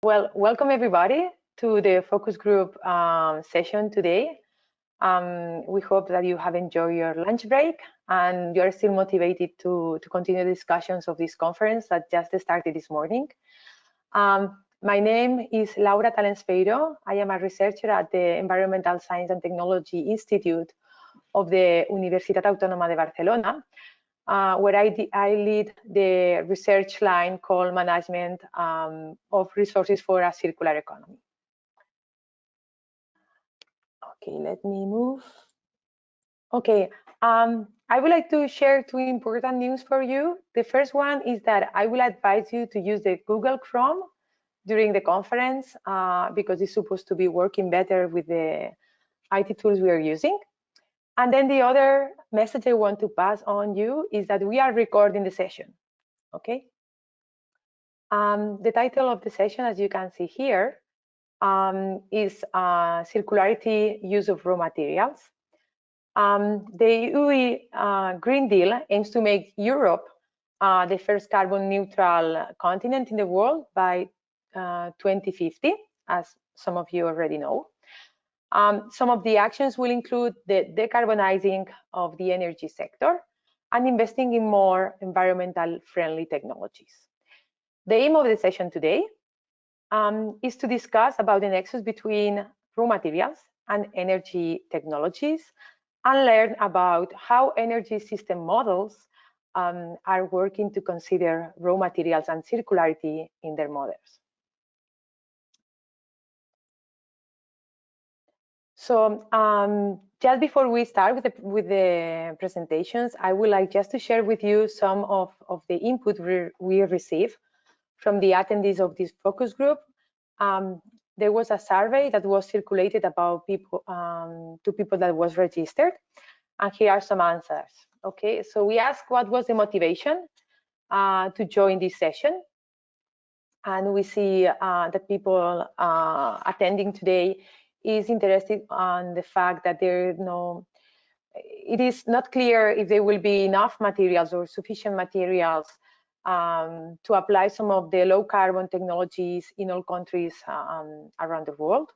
Well, welcome everybody to the focus group session today. We hope that you have enjoyed your lunch break and you are still motivated to continue the discussions of this conference that just started this morning. My name is Laura Talenspeiro. I am a researcher at the Environmental Science and Technology Institute of the Universitat Autònoma de Barcelona, where I lead the research line called Management of Resources for a Circular Economy. Okay, let me move. Okay, I would like to share two important news for you. The first one is that I will advise you to use the Google Chrome during the conference because it's supposed to be working better with the IT tools we are using. And then the other message I want to pass on you is that we are recording the session, okay? The title of the session, as you can see here, is Circularity Use of Raw Materials. The UE Green Deal aims to make Europe the first carbon neutral continent in the world by 2050, as some of you already know. Some of the actions will include the decarbonizing of the energy sector and investing in more environmental friendly technologies. The aim of the session today is to discuss about the nexus between raw materials and energy technologies and learn about how energy system models are working to consider raw materials and circularity in their models. So just before we start with the presentations, I would like just to share with you some of the input we received from the attendees of this focus group. There was a survey that was circulated about people to people that was registered, and here are some answers. Okay, so we asked what was the motivation to join this session, and we see that people attending today is interested on the fact that it is not clear if there will be enough materials or sufficient materials to apply some of the low carbon technologies in all countries around the world.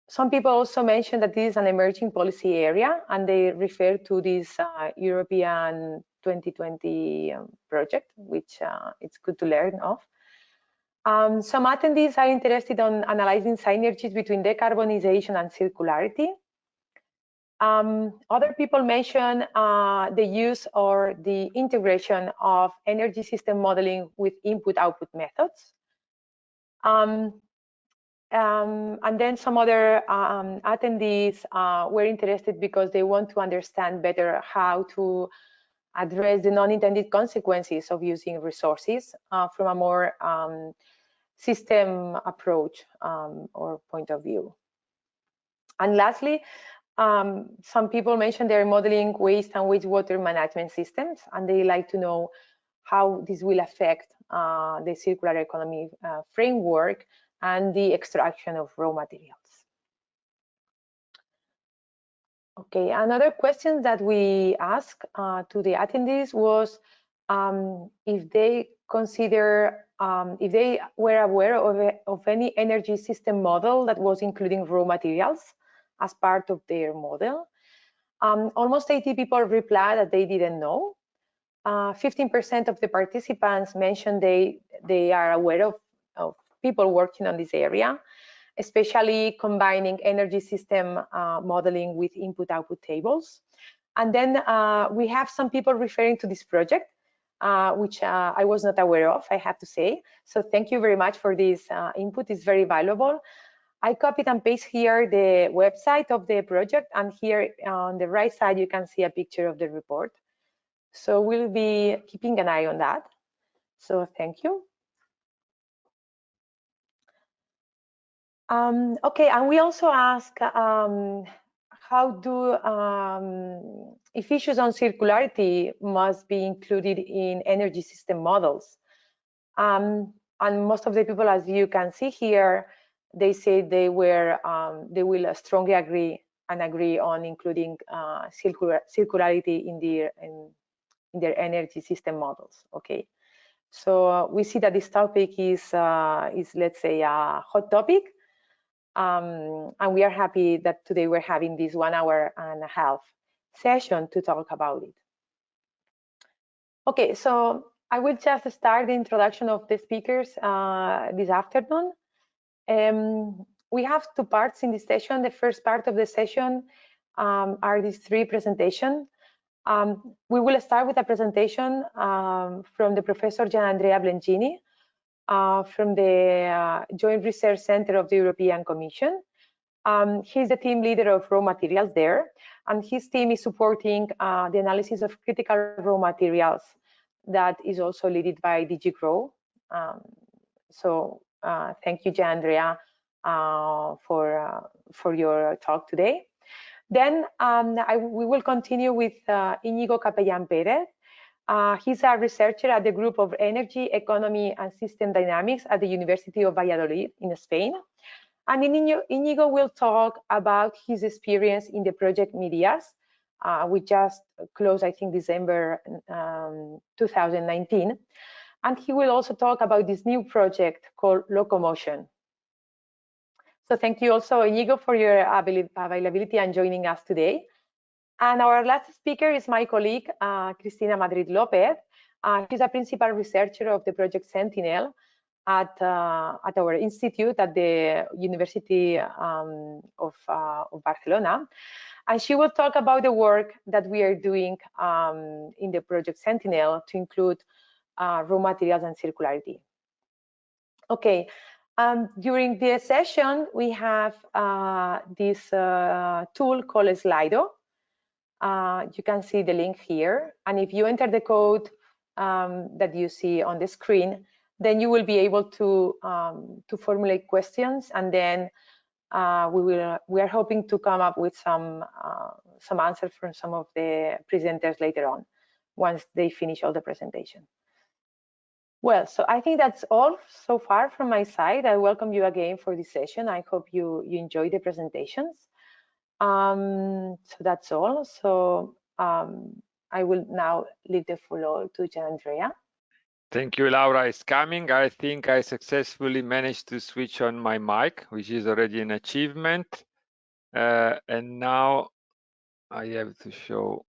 Some people also mentioned that this is an emerging policy area, and they refer to this European 2020 project, which it's good to learn of. Some attendees are interested in analyzing synergies between decarbonization and circularity. Other people mention the use or the integration of energy system modeling with input-output methods. And then some other attendees were interested because they want to understand better how to address the non-intended consequences of using resources from a more system approach or point of view. And lastly, some people mentioned they're modeling waste and wastewater management systems, and they like to know how this will affect the circular economy framework and the extraction of raw materials. Okay, another question that we asked to the attendees was if they consider, if they were aware of any energy system model that was including raw materials as part of their model. Almost 80 people replied that they didn't know. 15% of the participants mentioned they are aware of people working on this area, especially combining energy system modeling with input-output tables. And then we have some people referring to this project, which I was not aware of, I have to say. So thank you very much for this input. It's very valuable. I copied and paste here the website of the project, and here on the right side you can see a picture of the report. So we'll be keeping an eye on that. So thank you. Okay, and we also ask how do if issues on circularity must be included in energy system models. And most of the people, as you can see here, they say they will strongly agree on including circularity in their energy system models. Okay, So we see that this topic is let's say, a hot topic. And we are happy that today we're having this 1.5 hour session to talk about it. Okay, so I will just start the introduction of the speakers this afternoon. We have two parts in this session. The first part of the session are these three presentations. We will start with a presentation from the Professor Gianandrea Blencini from the Joint Research Center of the European Commission. He's the team leader of raw materials there, and his team is supporting the analysis of critical raw materials that is also led by DG GROW. So thank you, Gianandrea, for your talk today. Then we will continue with Íñigo Capellán Pérez. He's a researcher at the Group of Energy, Economy and System Dynamics at the University of Valladolid in Spain. And Íñigo will talk about his experience in the project MEDEAS. We just closed, I think, December 2019. And he will also talk about this new project called Locomotion. So thank you also, Íñigo, for your availability and joining us today. And our last speaker is my colleague, Cristina Madrid Lopez. She's a principal researcher of the project Sentinel at our institute at the University of Barcelona. And she will talk about the work that we are doing in the project Sentinel to include raw materials and circularity. Okay, during the session, we have this tool called Slido. You can see the link here. And if you enter the code that you see on the screen, then you will be able to formulate questions, and then we are hoping to come up with some answers from some of the presenters later on, once they finish all the presentation. Well, so I think that's all so far from my side. I welcome you again for this session. I hope you enjoy the presentations. So that's all. So I will now leave the floor to Gianandrea. Thank you, Laura. It's coming. I think I successfully managed to switch on my mic, which is already an achievement. And now I have to show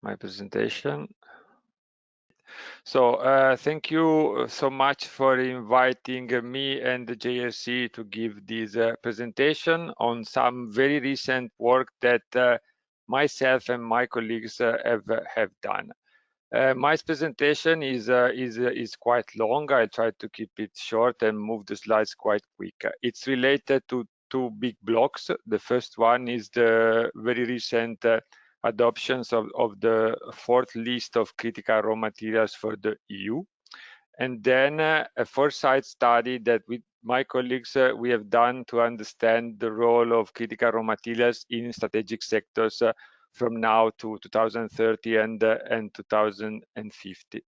my presentation. So thank you so much for inviting me and the JRC to give this presentation on some very recent work that myself and my colleagues have done. My presentation is quite long. I try to keep it short and move the slides quite quick. It's related to two big blocks. The first one is the very recent adoptions of the fourth list of critical raw materials for the EU. And then a foresight study that with my colleagues we have done to understand the role of critical raw materials in strategic sectors from now to 2030 and 2050.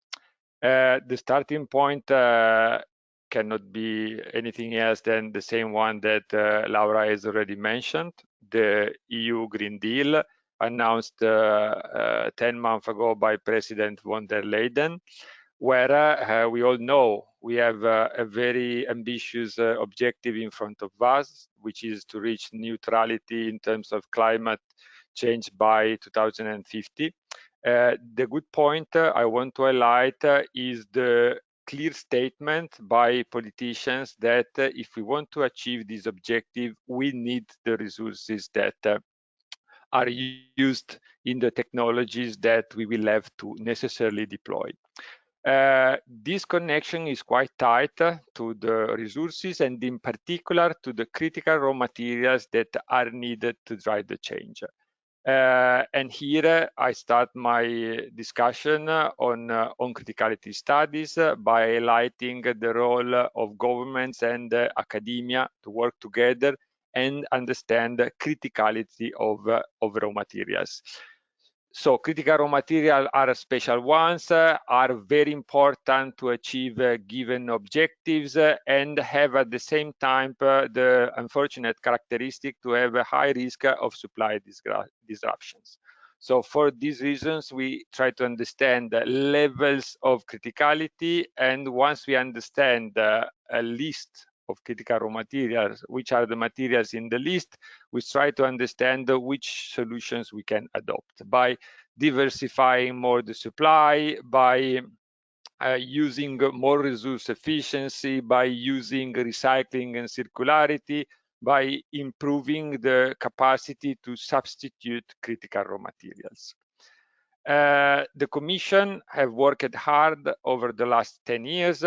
The starting point cannot be anything else than the same one that Laura has already mentioned, the EU Green Deal, announced 10 months ago by President von der Leyen, where we all know we have a very ambitious objective in front of us, which is to reach neutrality in terms of climate change by 2050. The good point I want to highlight is the clear statement by politicians that if we want to achieve this objective, we need the resources that are used in the technologies that we will have to necessarily deploy. This connection is quite tight to the resources and in particular to the critical raw materials that are needed to drive the change. And here I start my discussion on criticality studies by highlighting the role of governments and academia to work together and understand the criticality of raw materials. So critical raw materials are special ones, are very important to achieve given objectives and have at the same time the unfortunate characteristic to have a high risk of supply disruptions. So for these reasons, we try to understand the levels of criticality, and once we understand a list of critical raw materials, which are the materials in the list, we try to understand which solutions we can adopt by diversifying more the supply, by using more resource efficiency, by using recycling and circularity, by improving the capacity to substitute critical raw materials. The Commission have worked hard over the last 10 years,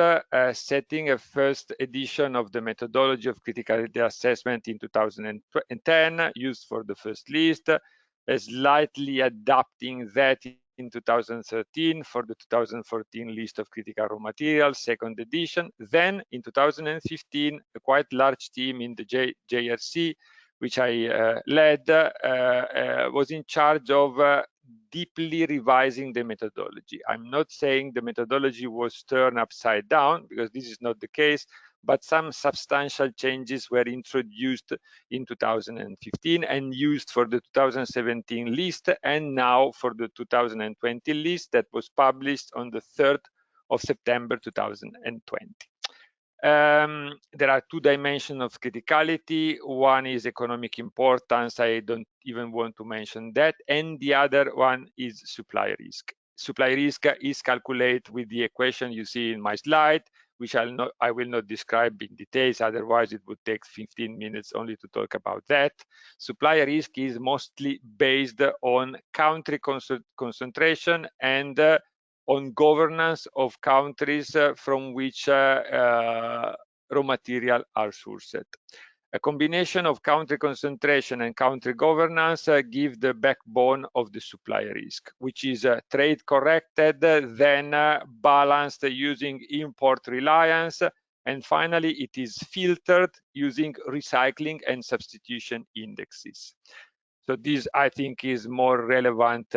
setting a first edition of the methodology of criticality assessment in 2010, used for the first list, slightly adapting that in 2013 for the 2014 list of critical raw materials, second edition. Then in 2015, a quite large team in the JRC, which I led, was in charge of deeply revising the methodology. I'm not saying the methodology was turned upside down, because this is not the case, but some substantial changes were introduced in 2015 and used for the 2017 list, and now for the 2020 list that was published on the 3rd of September 2020. There are two dimensions of criticality. One is economic importance. I don't even want to mention that. And the other one is supply risk. Supply risk is calculated with the equation you see in my slide, which I will not describe in details, otherwise it would take 15 minutes only to talk about that. Supply risk is mostly based on country concentration and on governance of countries from which raw material are sourced. A combination of country concentration and country governance give the backbone of the supply risk, which is trade corrected, then balanced using import reliance, and finally it is filtered using recycling and substitution indexes. So this, I think, is more relevant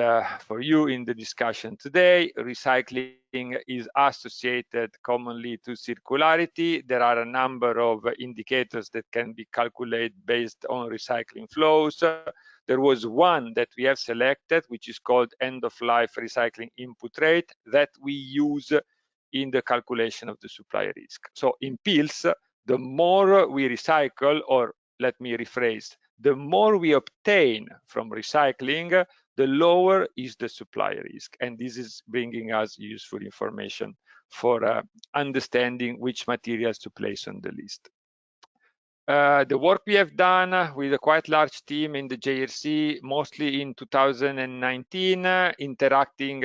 for you in the discussion today. Recycling is associated commonly to circularity. There are a number of indicators that can be calculated based on recycling flows. There was one that we have selected, which is called end-of-life recycling input rate, that we use in the calculation of the supply risk. So in pills, the more we recycle, or let me rephrase, the more we obtain from recycling, the lower is the supply risk. And this is bringing us useful information for understanding which materials to place on the list. The work we have done with a quite large team in the JRC, mostly in 2019, interacting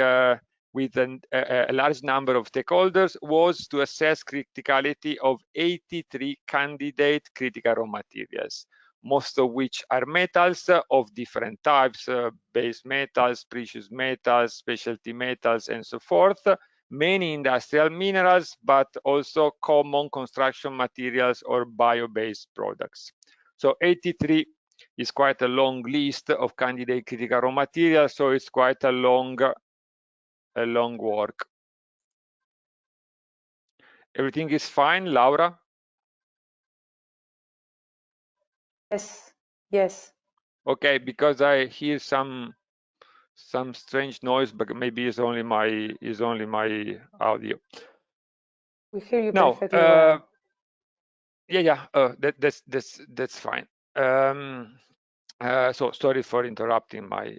with a large number of stakeholders, was to assess criticality of 83 candidate critical raw materials, most of which are metals of different types, base metals, precious metals, specialty metals, and so forth, many industrial minerals, but also common construction materials or bio-based products. So 83 is quite a long list of candidate critical raw materials, so it's quite a long work. Everything is fine, Laura? Yes. Okay, because I hear some strange noise, but maybe it's only my audio. We hear you Now, perfectly well. That's fine. So sorry for interrupting my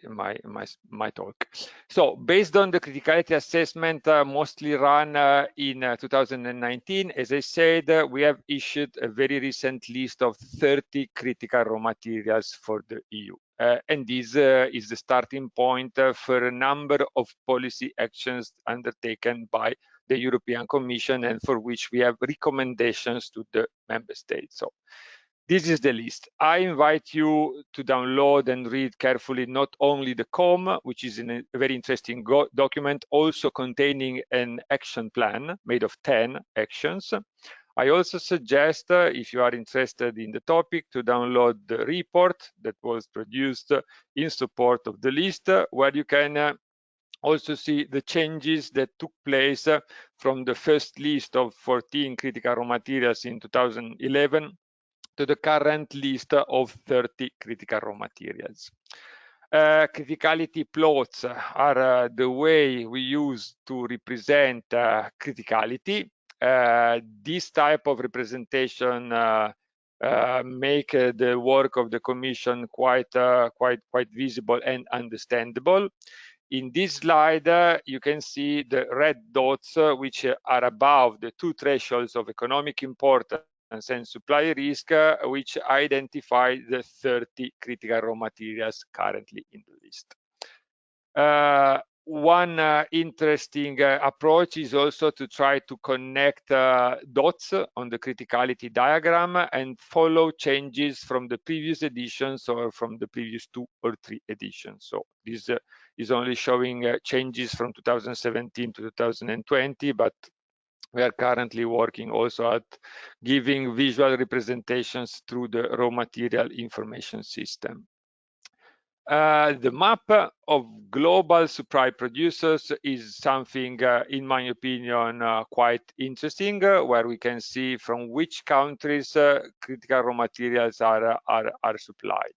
talk. So based on the criticality assessment mostly run in 2019, as I said, we have issued a very recent list of 30 critical raw materials for the EU. And this is the starting point for a number of policy actions undertaken by the European Commission, and for which we have recommendations to the member states. So this is the list. I invite you to download and read carefully not only the COM, which is a very interesting document, also containing an action plan made of 10 actions. I also suggest, if you are interested in the topic, to download the report that was produced in support of the list, where you can also see the changes that took place from the first list of 14 critical raw materials in 2011 to the current list of 30 critical raw materials. Criticality plots are the way we use to represent criticality. This type of representation make the work of the Commission quite visible and understandable. In this slide, you can see the red dots, which are above the two thresholds of economic importance and supply risk, which identify the 30 critical raw materials currently in the list. One interesting approach is also to try to connect dots on the criticality diagram and follow changes from the previous editions or from the previous 2 or 3 editions. So this is only showing changes from 2017 to 2020, but we are currently working also at giving visual representations through the raw material information system. The map of global supply producers is something, in my opinion, quite interesting, where we can see from which countries critical raw materials are supplied.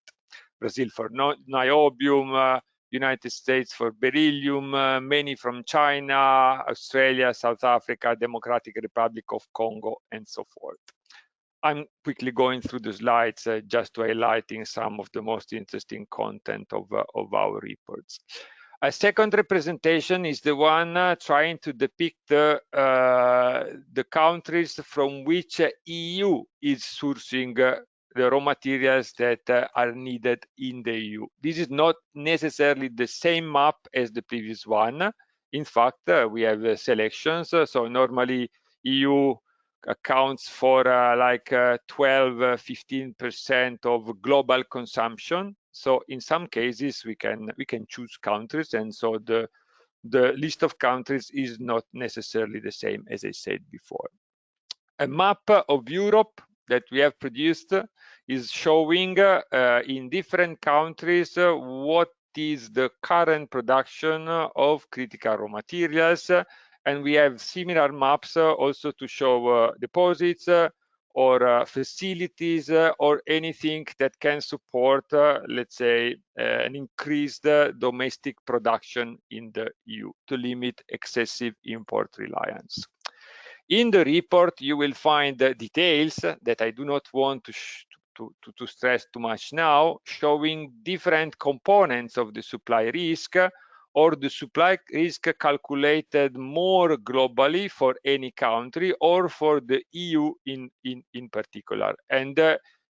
Brazil for niobium, United States for beryllium, many from China, Australia, South Africa, Democratic Republic of Congo, and so forth. I'm quickly going through the slides just to highlighting some of the most interesting content of our reports. A second representation is the one trying to depict the countries from which EU is sourcing the raw materials that are needed in the EU. This is not necessarily the same map as the previous one. In fact, we have selections. So normally EU accounts for 12-15% of global consumption. So in some cases we can choose countries, and so the list of countries is not necessarily the same as I said before. A map of Europe that we have produced is showing in different countries what is the current production of critical raw materials, and we have similar maps also to show deposits or facilities or anything that can support, let's say, an increased domestic production in the EU to limit excessive import reliance. In the report, you will find details that I do not want to stress too much now, showing different components of the supply risk or the supply risk calculated more globally for any country or for the EU in particular. And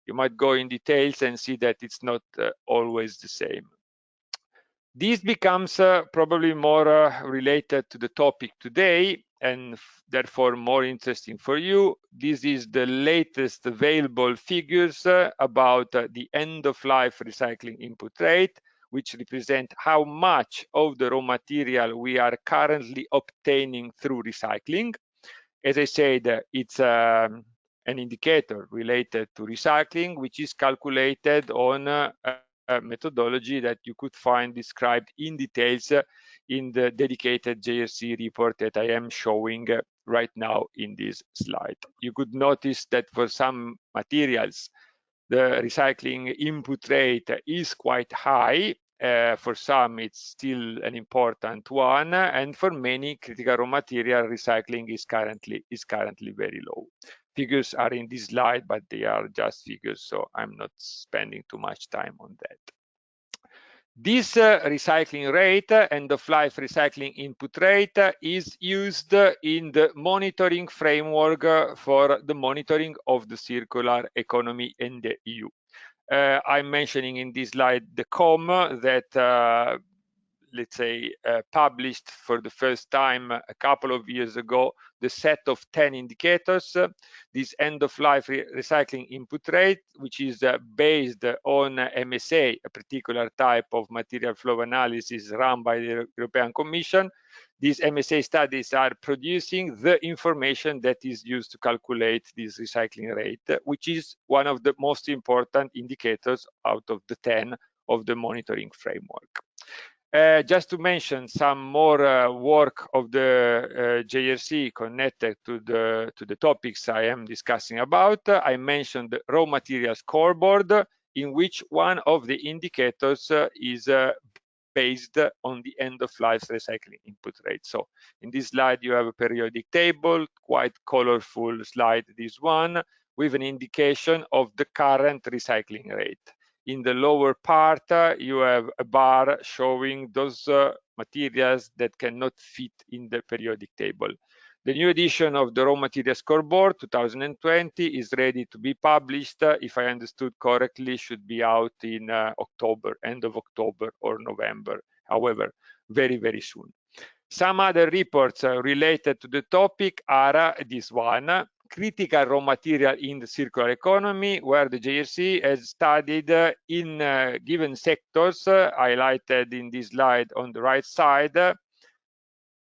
you might go in details and see that it's not always the same. This becomes probably more related to the topic today and therefore more interesting for you. This is the latest available figures about the end-of-life recycling input rate, which represent how much of the raw material we are currently obtaining through recycling. As I said, it's an indicator related to recycling, which is calculated on a methodology that you could find described in details in the dedicated JRC report that I am showing right now in this slide. You could notice that for some materials, the recycling input rate is quite high. For some, it's still an important one, and for many critical raw material, recycling is currently very low. Figures are in this slide, but they are just figures, so I'm not spending too much time on that. This recycling rate, end-of-life recycling input rate, is used in the monitoring framework for the monitoring of the circular economy in the EU. I'm mentioning in this slide the COM that let's say, published for the first time a couple of years ago the set of 10 indicators. This end-of-life recycling input rate, which is based on MSA, a particular type of material flow analysis run by the European Commission. These MSA studies are producing the information that is used to calculate this recycling rate, which is one of the most important indicators out of the 10 of the monitoring framework. Just to mention some more work of the JRC connected to the topics I am discussing about, I mentioned the raw material scoreboard. in which one of the indicators is based on the end-of-life recycling input rate. So in this slide, you have a periodic table, quite colorful slide, this one, with an indication of the current recycling rate. In the lower part, you have a bar showing those materials that cannot fit in the periodic table. The new edition of the Raw Material Scoreboard 2020 is ready to be published. If I understood correctly, should be out in October, end of October or November. However, very, very soon. Some other reports related to the topic are this one, Critical Raw Material in the Circular Economy, where the JRC has studied in given sectors, highlighted in this slide on the right side,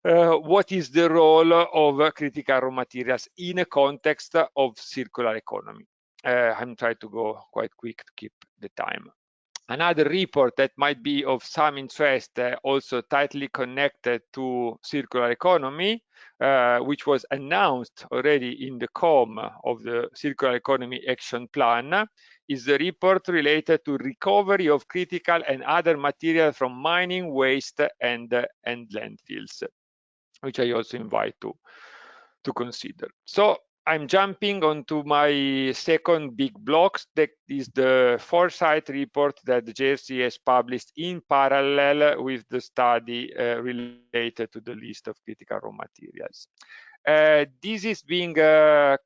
what is the role of critical raw materials in a context of circular economy. I'm trying to go quite quick to keep the time. Another report that might be of some interest, also tightly connected to circular economy, which was announced already in the COM of the Circular Economy Action Plan, is the report related to recovery of critical and other materials from mining, waste, and landfills, which I also invite to consider. So I'm jumping onto my second big block, that is the foresight report that the JRC has published in parallel with the study related to the list of critical raw materials. This is being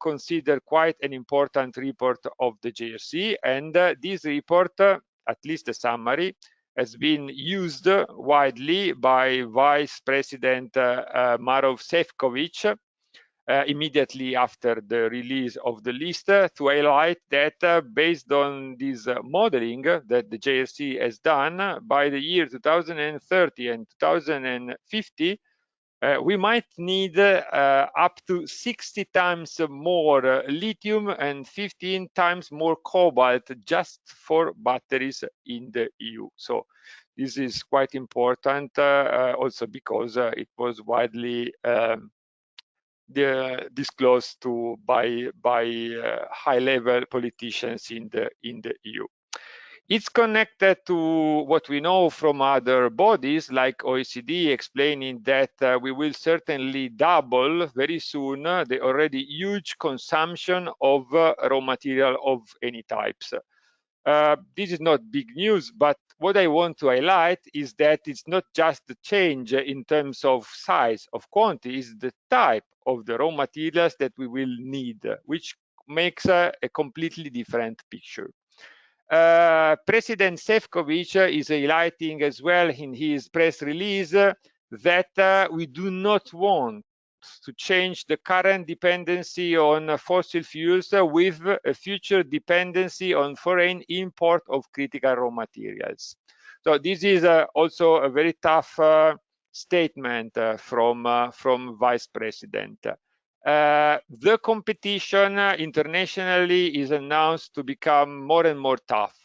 considered quite an important report of the JRC, and this report, at least the summary, has been used widely by Vice President Maroš Šefčovič immediately after the release of the list to highlight that based on this modeling that the JRC has done, by the year 2030 and 2050, we might need up to 60 times more lithium and 15 times more cobalt just for batteries in the EU. So this is quite important also because it was widely disclosed to by high-level politicians in the EU. It's connected to what we know from other bodies like OECD, explaining that we will certainly double very soon the already huge consumption of raw material of any types. This is not big news, but what I want to highlight is that it's not just the change in terms of size of quantity, it's the type of the raw materials that we will need, which makes a completely different picture. President Šefčovič is highlighting as well in his press release that we do not want to change the current dependency on fossil fuels with a future dependency on foreign import of critical raw materials. So this is also a very tough statement from Vice President. The competition internationally is announced to become more and more tough.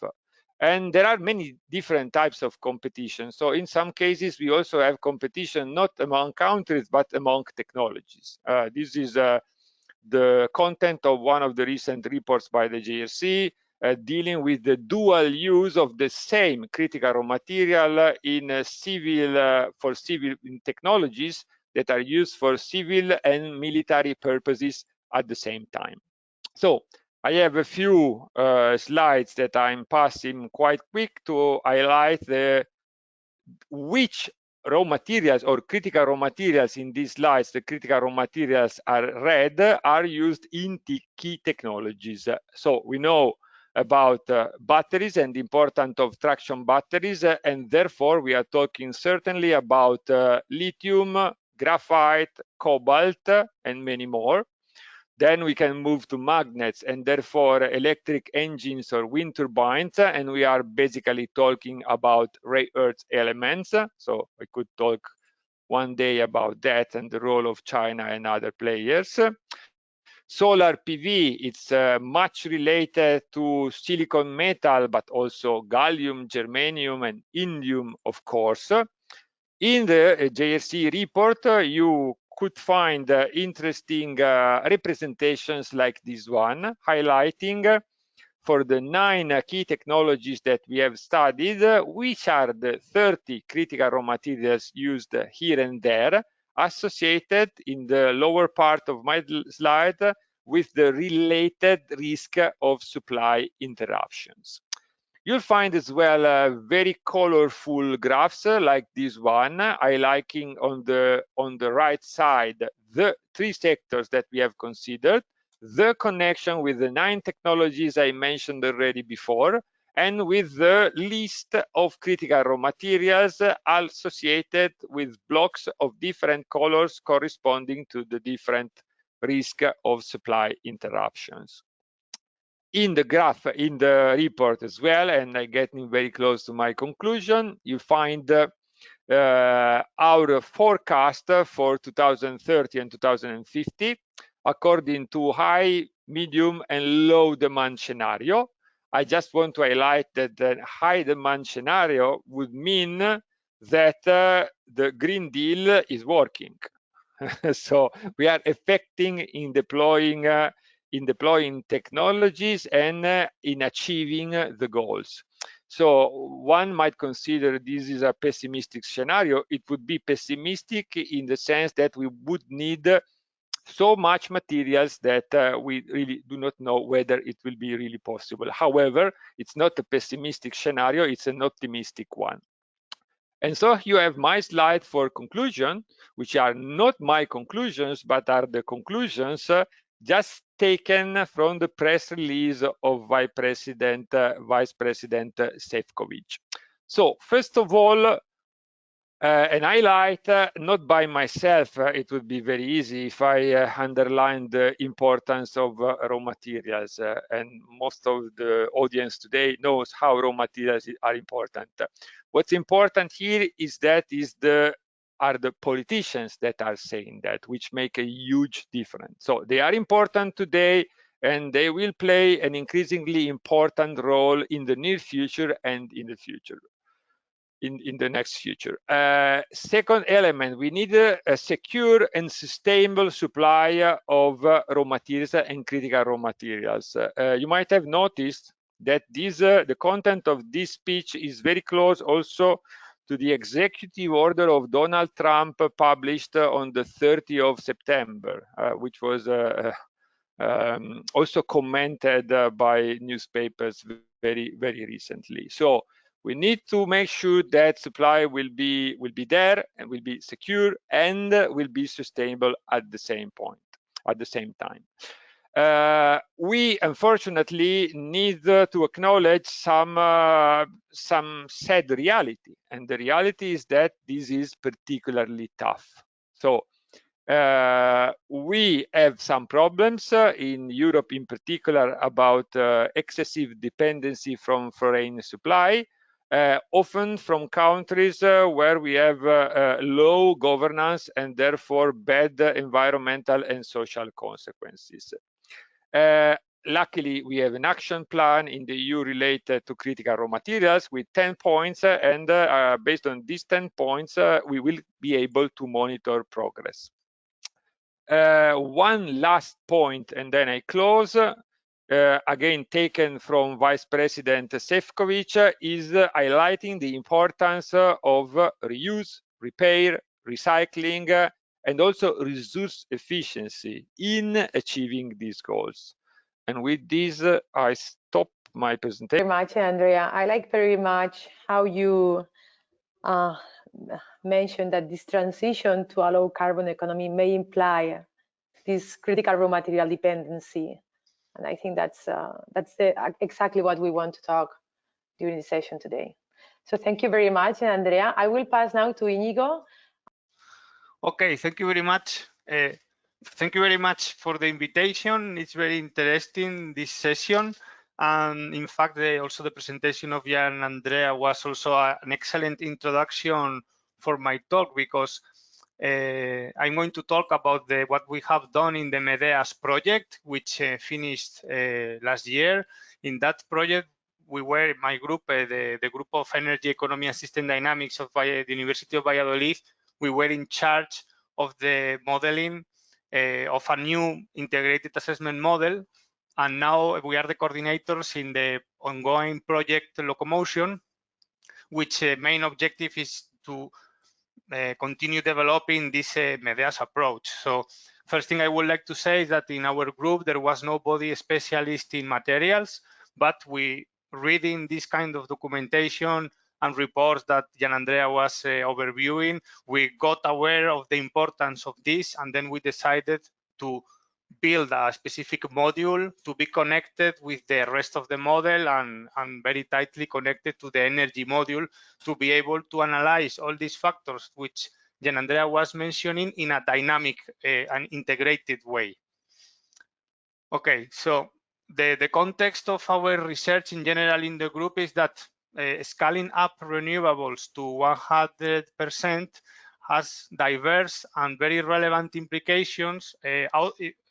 And there are many different types of competition. So in some cases, we also have competition not among countries, but among technologies. This is the content of one of the recent reports by the JRC, dealing with the dual use of the same critical raw material in for civil technologies that are used for civil and military purposes at the same time. So I have a few slides that I'm passing quite quick to highlight which raw materials or critical raw materials in these slides, the critical raw materials are red, are used in key technologies. So we know about batteries and the importance of traction batteries, and therefore we are talking certainly about lithium, graphite, cobalt, and many more. Then we can move to magnets and therefore electric engines or wind turbines, and we are basically talking about rare earth elements. So I could talk one day about that and the role of China and other players. Solar PV, it's much related to silicon metal, but also gallium, germanium, and indium, of course. In the JRC report, you could find interesting representations like this one, highlighting for the 9 key technologies that we have studied, which are the 30 critical raw materials used here and there, associated in the lower part of my slide with the related risk of supply interruptions. You'll find as well very colorful graphs like this one, highlighting on the right side the 3 sectors that we have considered, the connection with the 9 technologies I mentioned already before, and with the list of critical raw materials associated with blocks of different colors corresponding to the different risk of supply interruptions. In the graph, in the report as well, and I'm getting very close to my conclusion, you find our forecast for 2030 and 2050 according to high, medium, and low demand scenario. I just want to highlight that the high demand scenario would mean that the Green Deal is working. So we are affecting in deploying technologies and in achieving the goals. So one might consider this is a pessimistic scenario. It would be pessimistic in the sense that we would need so much materials that we really do not know whether it will be really possible. However, it's not a pessimistic scenario, it's an optimistic one. And so you have my slide for conclusion, which are not my conclusions, but are the conclusions just taken from the press release of Vice President Šefčovič. So first of all, an highlight, not by myself, it would be very easy if I underline the importance of raw materials, and most of the audience today knows how raw materials are important. What's important here is that are the politicians that are saying that, which make a huge difference. So they are important today, and they will play an increasingly important role in the near future and in the future. In the next future. Second element, we need a secure and sustainable supply of raw materials and critical raw materials. You might have noticed that the content of this speech is very close also to the executive order of Donald Trump published on the 30th of September, which was also commented by newspapers very, very recently. So we need to make sure that supply will be there and will be secure and will be sustainable at the same time. We unfortunately need to acknowledge some sad reality, and the reality is that this is particularly tough. So we have some problems in Europe in particular about excessive dependency from foreign supply, often from countries where we have low governance and therefore bad environmental and social consequences. Luckily, we have an action plan in the EU related to critical raw materials with 10 points, and based on these 10 points, we will be able to monitor progress. One last point, and then I close. Again, taken from Vice President Šefčovič, is highlighting the importance of reuse, repair, recycling, and also resource efficiency in achieving these goals. And with this, I stop my presentation. Very much, Andrea. I like very much how you mentioned that this transition to a low carbon economy may imply this critical raw material dependency. And I think that's exactly what we want to talk during the session today. So thank you very much, Andrea. I will pass now to Inigo. Okay, thank you very much. Thank you very much for the invitation. It's very interesting, this session. And in fact, also the presentation of Jan and Andrea was also an excellent introduction for my talk, because I'm going to talk about what we have done in the MEDEAS project, which finished last year. In that project, we were, my group, the group of Energy, Economy and System Dynamics of the University of Valladolid, we were in charge of the modeling of a new integrated assessment model And now we are the coordinators in the ongoing project Locomotion, which main objective is to continue developing this MEDEAS approach. So first thing I would like to say is that in our group, there was nobody specialist in materials, but we reading this kind of documentation and reports that Gian Andrea was overviewing, we got aware of the importance of this, and then we decided to build a specific module to be connected with the rest of the model and very tightly connected to the energy module to be able to analyze all these factors which Gian Andrea was mentioning in a dynamic and integrated way. Okay, so the context of our research in general in the group is that scaling up renewables to 100% has diverse and very relevant implications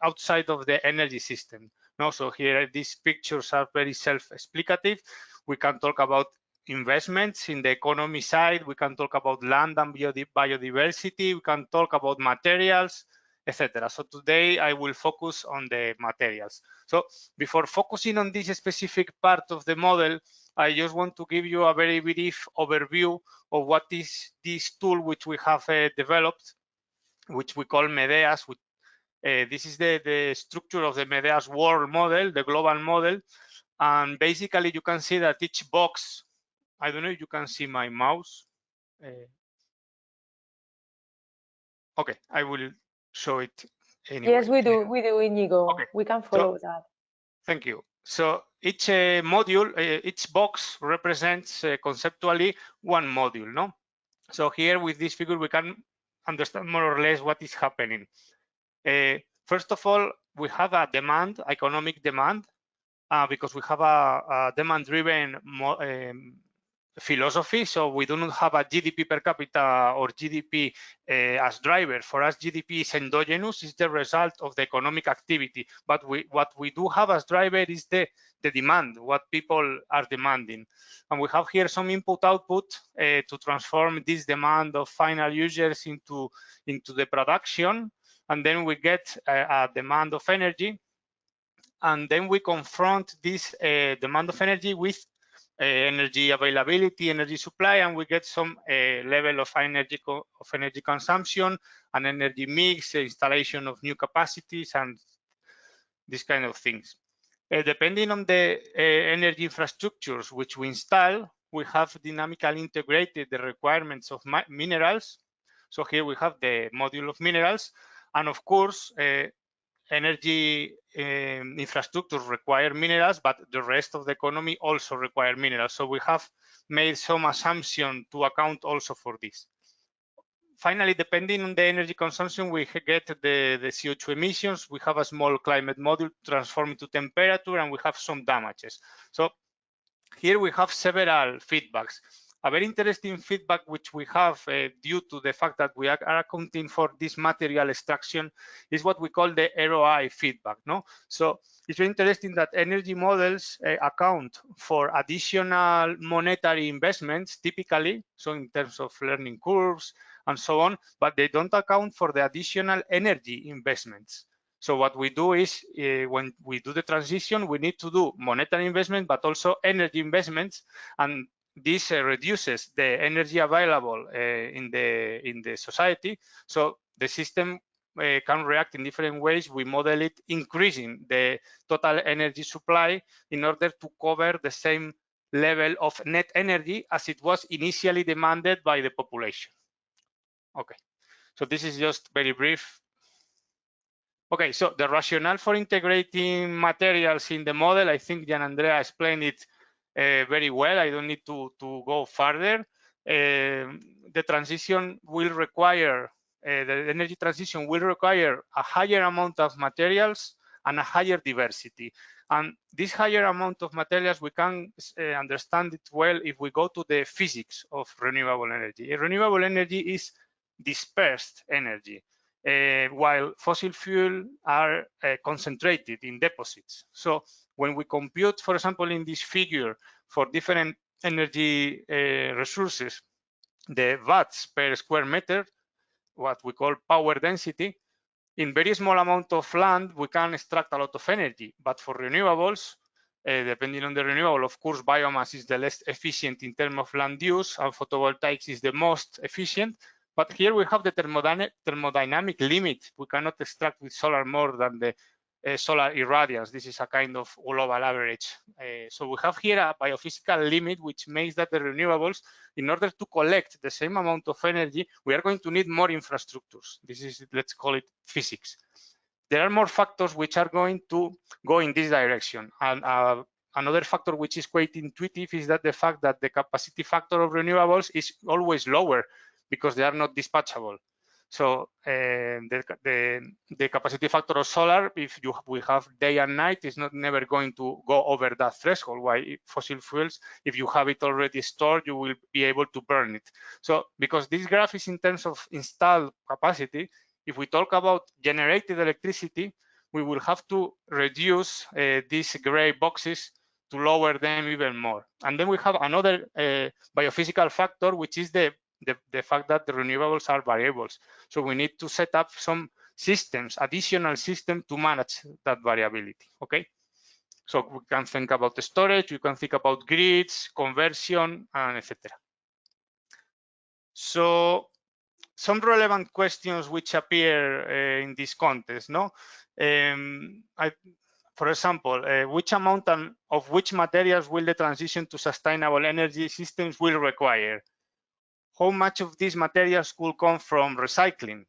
outside of the energy system. No, so here these pictures are very self-explicative. We can talk about investments in the economy side. We can talk about land and biodiversity. We can talk about materials, etc. So today I will focus on the materials. So before focusing on this specific part of the model, I just want to give you a very brief overview of what is this tool which we have developed, which we call MEDEAS. This is the structure of the MEDEAS world model, the global model. And basically you can see that each box, I don't know if you can see my mouse. Okay, I will show it anyway. Yes, we do, Inigo. Okay. We can follow that. Thank you. So each module, each box represents conceptually one module, no? So here with this figure, we can understand more or less what is happening. First of all, we have a demand, economic demand, because we have a demand-driven philosophy. So we do not have a GDP per capita or GDP as driver. For us, GDP is endogenous, is the result of the economic activity. But what we do have as driver is the demand, what people are demanding. And we have here some input-output to transform this demand of final users into the production. And then we get a demand of energy. And then we confront this demand of energy with energy availability, energy supply, and we get some level of energy consumption and energy mix, installation of new capacities, and these kind of things. Depending on the energy infrastructures which we install, we have dynamically integrated the requirements of minerals. So here we have the module of minerals, and of course, energy infrastructures require minerals, but the rest of the economy also require minerals. So we have made some assumption to account also for this. Finally, depending on the energy consumption, we get the CO2 emissions. We have a small climate module transformed to temperature, and we have some damages. So here we have several feedbacks. A very interesting feedback which we have due to the fact that we are accounting for this material extraction is what we call the EROI feedback. No, so it's very interesting that energy models account for additional monetary investments typically, so in terms of learning curves and so on, but they don't account for the additional energy investments. So what we do is when we do the transition, we need to do monetary investment, but also energy investments, and this reduces the energy available in the society. So the system can react in different ways. We model it increasing the total energy supply in order to cover the same level of net energy as it was initially demanded by the population. Okay, so this is just very brief. Okay, so the rationale for integrating materials in the model, I think Gian Andrea explained it very well. I don't need to go further. The transition will require, the energy transition will require a higher amount of materials and a higher diversity. And this higher amount of materials, we can understand it well if we go to the physics of renewable energy. Renewable energy is dispersed energy. While fossil fuel are concentrated in deposits. So when we compute, for example, in this figure for different energy resources, the watts per square meter, what we call power density, in very small amount of land, we can extract a lot of energy. But for renewables, depending on the renewable, of course, biomass is the less efficient in terms of land use, and photovoltaics is the most efficient. But here we have the thermodynamic limit. We cannot extract with solar more than the solar irradiance. This is a kind of global average. So we have here a biophysical limit, which makes that the renewables, in order to collect the same amount of energy, we are going to need more infrastructures. This is, let's call it physics. There are more factors which are going to go in this direction. And another factor which is quite intuitive is that the fact that the capacity factor of renewables is always lower because they are not dispatchable. So the capacity factor of solar, if we have day and night, is not never going to go over that threshold. Why fossil fuels, if you have it already stored, you will be able to burn it. So because this graph is in terms of installed capacity, if we talk about generated electricity, we will have to reduce these gray boxes to lower them even more. And then we have another biophysical factor, which is the fact that the renewables are variables. So we need to set up some systems, additional system to manage that variability, okay? So we can think about the storage, we can think about grids, conversion, and etc. So some relevant questions which appear in this context, no? For example, which amount of which materials will the transition to sustainable energy systems will require? How much of these materials could come from recycling?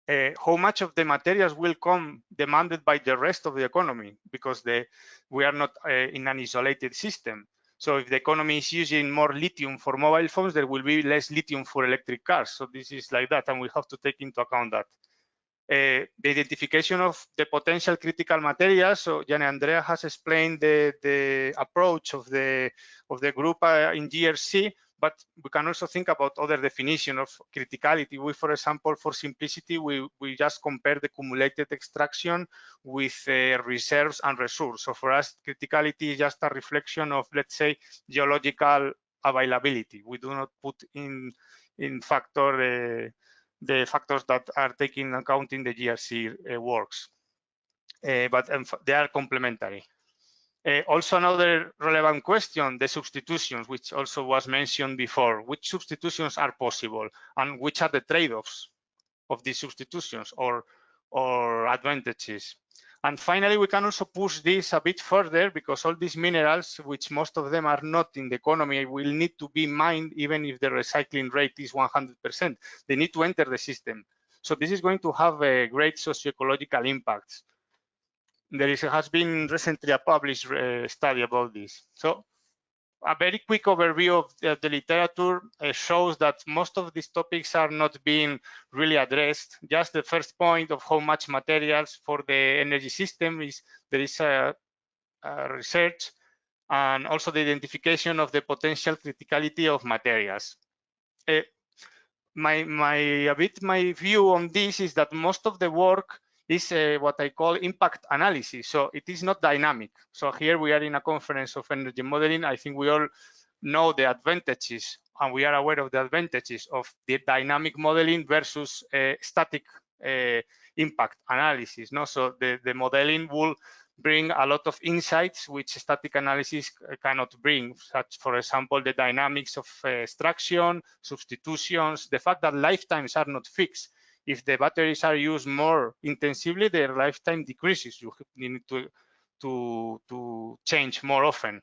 How much of the materials will come demanded by the rest of the economy, because we are not in an isolated system. So if the economy is using more lithium for mobile phones, there will be less lithium for electric cars. So this is like that, and we have to take into account that. The identification of the potential critical materials. So Jan Andrea has explained the approach of the group in GRC, but we can also think about other definition of criticality. We, for example, for simplicity, we just compare the cumulated extraction with reserves and resources. So for us, criticality is just a reflection of, let's say, geological availability. We do not put in factor the factors that are taken into account in the GRC works, but they are complementary. Also, another relevant question, the substitutions, which also was mentioned before. Which substitutions are possible, and which are the trade-offs of these substitutions or advantages? And finally, we can also push this a bit further, because all these minerals, which most of them are not in the economy, will need to be mined even if the recycling rate is 100%. They need to enter the system. So this is going to have a great socio-ecological impacts. There has been recently a published study about this. So a very quick overview of the literature shows that most of these topics are not being really addressed. Just the first point of how much materials for the energy system is, there is a research, and also the identification of the potential criticality of materials. My view on this is that most of the work is what I call impact analysis. So it is not dynamic. So here we are in a conference of energy modeling. I think we all know the advantages, and we are aware of the advantages of the dynamic modeling versus static impact analysis. No? So the modeling will bring a lot of insights which static analysis cannot bring, such, for example, the dynamics of extraction, substitutions, the fact that lifetimes are not fixed. If the batteries are used more intensively, their lifetime decreases. You need to change more often.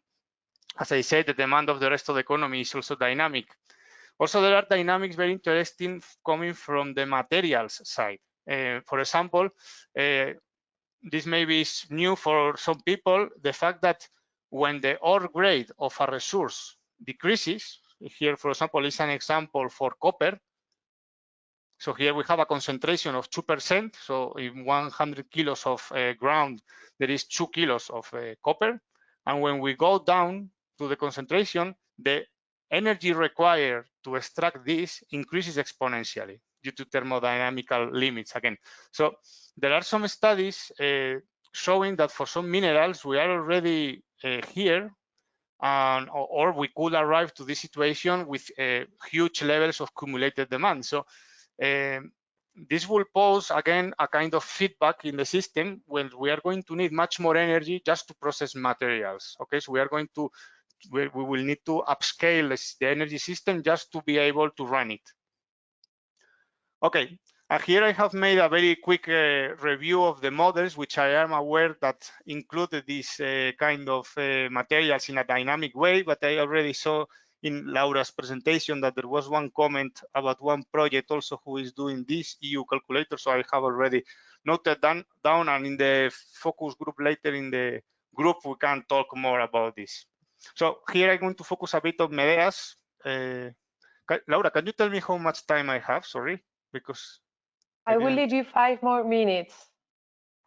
As I said, the demand of the rest of the economy is also dynamic. Also, there are dynamics very interesting coming from the materials side. For example, this maybe is new for some people, the fact that when the ore grade of a resource decreases, here, for example, is an example for copper. So here we have a concentration of 2%. So in 100 kilos of ground, there is 2 kilos of copper. And when we go down to the concentration, the energy required to extract this increases exponentially due to thermodynamical limits again. So there are some studies showing that for some minerals, we are already here, or we could arrive to this situation with huge levels of cumulated demand. So this will pose again a kind of feedback in the system when we are going to need much more energy just to process materials. Okay, so we will need to upscale the energy system just to be able to run it. Okay, here I have made a very quick review of the models, which I am aware that included these kind of materials in a dynamic way, but I already saw in Laura's presentation that there was one comment about one project also who is doing this EU calculator, so I have already noted down, and in the focus group later in the group we can talk more about this. So here I'm going to focus a bit on MEDEAS. Laura, can you tell me how much time I have? Sorry, because I will leave you 5 more minutes.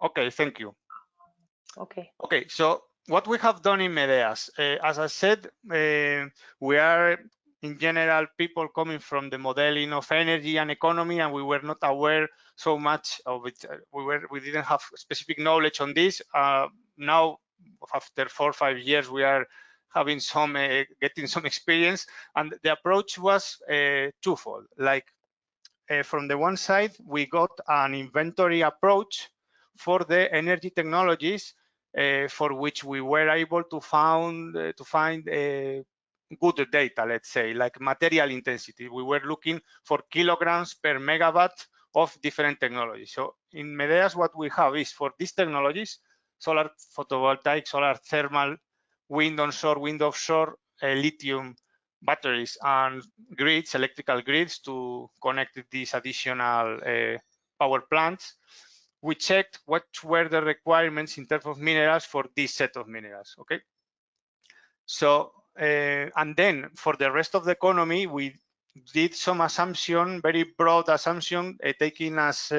Okay, thank you. Okay. Okay, so what we have done in MEDEAS, as I said, we are in general people coming from the modeling of energy and economy, and we were not aware so much of it. We didn't have specific knowledge on this. Now, after 4 or 5 years, we are having some getting some experience, and the approach was twofold. Like from the one side, we got an inventory approach for the energy technologies for which we were able to find good data, let's say, like material intensity. We were looking for kilograms per megawatt of different technologies. So in MEDEAS, what we have is for these technologies, solar photovoltaic, solar thermal, wind onshore, wind offshore, lithium batteries and grids, electrical grids to connect these additional power plants. We checked what were the requirements in terms of minerals for this set of minerals, okay? So, and then for the rest of the economy, we did some assumption, very broad assumption, taking as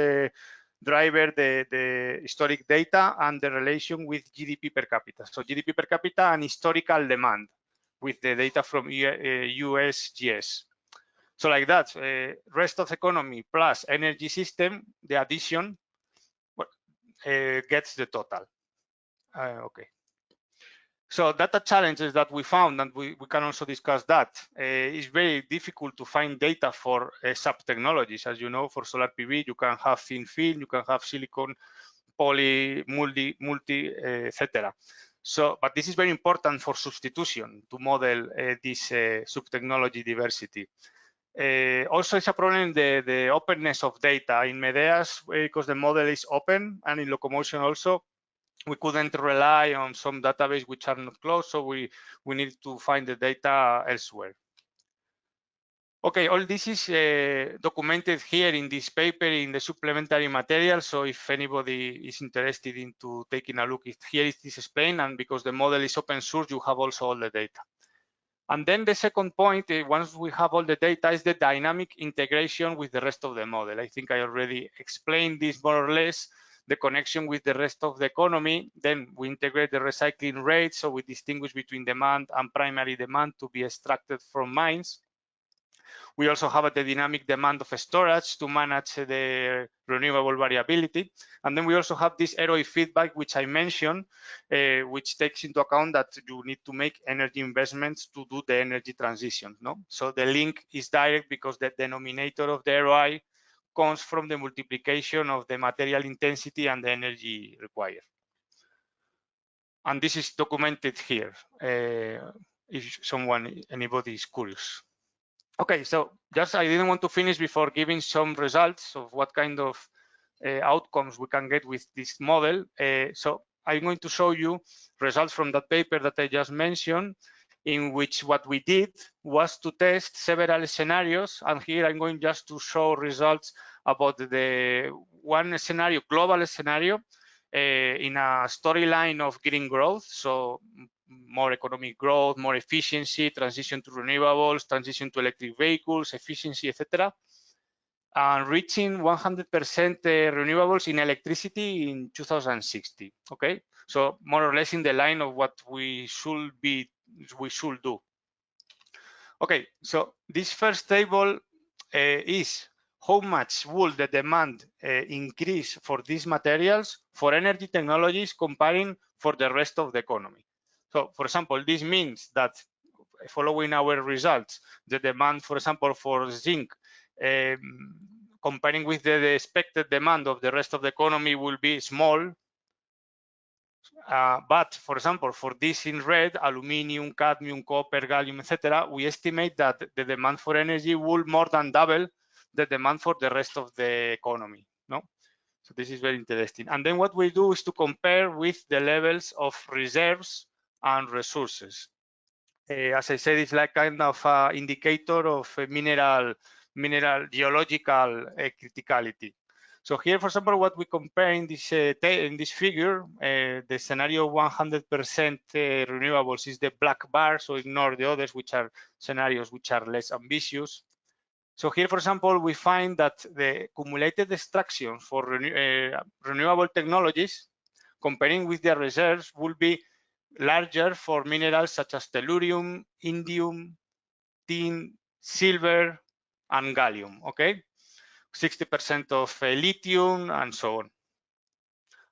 driver the historic data and the relation with GDP per capita. So GDP per capita and historical demand with the data from USGS. So like that, rest of economy plus energy system, the addition gets the total. Okay. So data challenges that we found, and we can also discuss that, it's very difficult to find data for sub-technologies. As you know, for solar PV, you can have thin film, you can have silicon, poly, multi, etc. So, but this is very important for substitution to model this sub-technology diversity. Also, it's a problem the openness of data in MEDEAS because the model is open, and in locomotion also we couldn't rely on some database which are not closed, so we need to find the data elsewhere. Okay, all this is documented here in this paper in the supplementary material. So if anybody is interested into taking a look, here it is explained, and because the model is open source, you have also all the data. And then the second point, once we have all the data, is the dynamic integration with the rest of the model. I think I already explained this more or less, the connection with the rest of the economy. Then we integrate the recycling rate, so we distinguish between demand and primary demand to be extracted from mines. We also have the dynamic demand of storage to manage the renewable variability. And then we also have this EROI feedback, which I mentioned, which takes into account that you need to make energy investments to do the energy transition. No? So the link is direct because the denominator of the EROI comes from the multiplication of the material intensity and the energy required. And this is documented here, if anybody is curious. Okay, so just I didn't want to finish before giving some results of what kind of outcomes we can get with this model. So I'm going to show you results from that paper that I just mentioned, in which what we did was to test several scenarios. And here I'm going just to show results about the one scenario, global scenario, in a storyline of green growth. So more economic growth, more efficiency, transition to renewables, transition to electric vehicles, efficiency, etc. And reaching 100% renewables in electricity in 2060. Okay, so more or less in the line of what we should do. Okay, so this first table is how much will the demand increase for these materials for energy technologies comparing for the rest of the economy. So, for example, this means that following our results, the demand, for example, for zinc comparing with the expected demand of the rest of the economy will be small. But for example, for this in red, aluminium, cadmium, copper, gallium, etc., we estimate that the demand for energy will more than double the demand for the rest of the economy. No, so this is very interesting. And then what we do is to compare with the levels of reserves and resources. As I said, it's like kind of an indicator of mineral geological criticality. So here, for example, what we compare in this figure, the scenario 100% renewables is the black bar, so ignore the others, which are scenarios which are less ambitious. So here, for example, we find that the cumulated extraction for renewable technologies, comparing with their reserves, will be larger for minerals such as tellurium, indium, tin, silver, and gallium, okay? 60% of lithium and so on.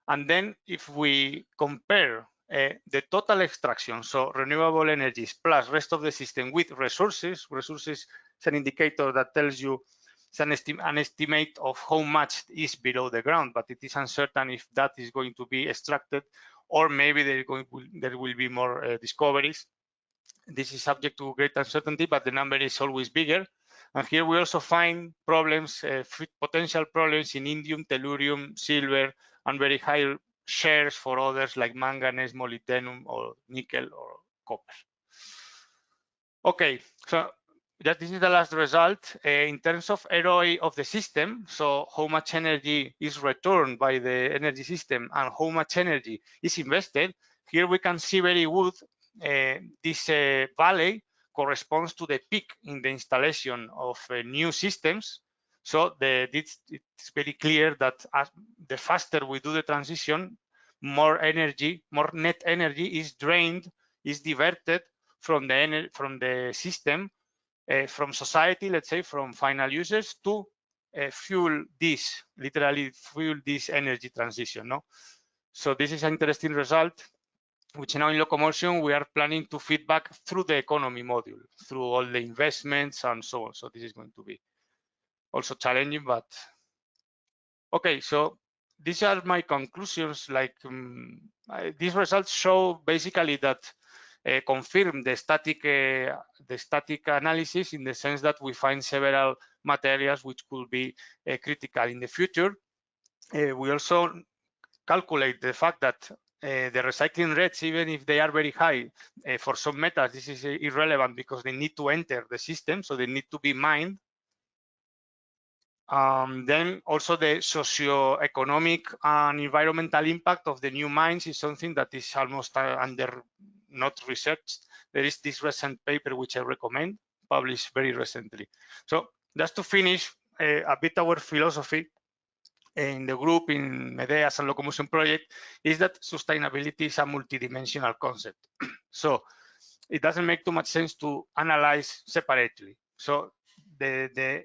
And then if we compare the total extraction, so renewable energies plus rest of the system with resources is an indicator that tells you it's an estimate of how much is below the ground, but it is uncertain if that is going to be extracted or maybe there will be more discoveries. This is subject to great uncertainty, but the number is always bigger. And here we also find problems, potential problems in indium, tellurium, silver, and very high shares for others like manganese, molybdenum, or nickel or copper. Okay, so this is the last result. In terms of EROI of the system, so how much energy is returned by the energy system and how much energy is invested, here we can see very good this valley corresponds to the peak in the installation of new systems. So it's very clear that as the faster we do the transition, more net energy is drained, is diverted from the system, from society, let's say, from final users to literally fuel this energy transition. No, so this is an interesting result, which now in locomotion we are planning to feed back through the economy module, through all the investments and so on. So this is going to be also challenging, but okay. So these are my conclusions. Like these results show basically that confirm the static analysis, in the sense that we find several materials which could be critical in the future. We also calculate the fact that the recycling rates, even if they are very high, for some metals, this is irrelevant because they need to enter the system, so they need to be mined. Then also the socio-economic and environmental impact of the new mines is something that is almost not researched. There is this recent paper which I recommend, published very recently. So just to finish a bit our philosophy in the group, in MEDEAS and Locomotion Project, is that sustainability is a multidimensional concept. So it doesn't make too much sense to analyze separately. So the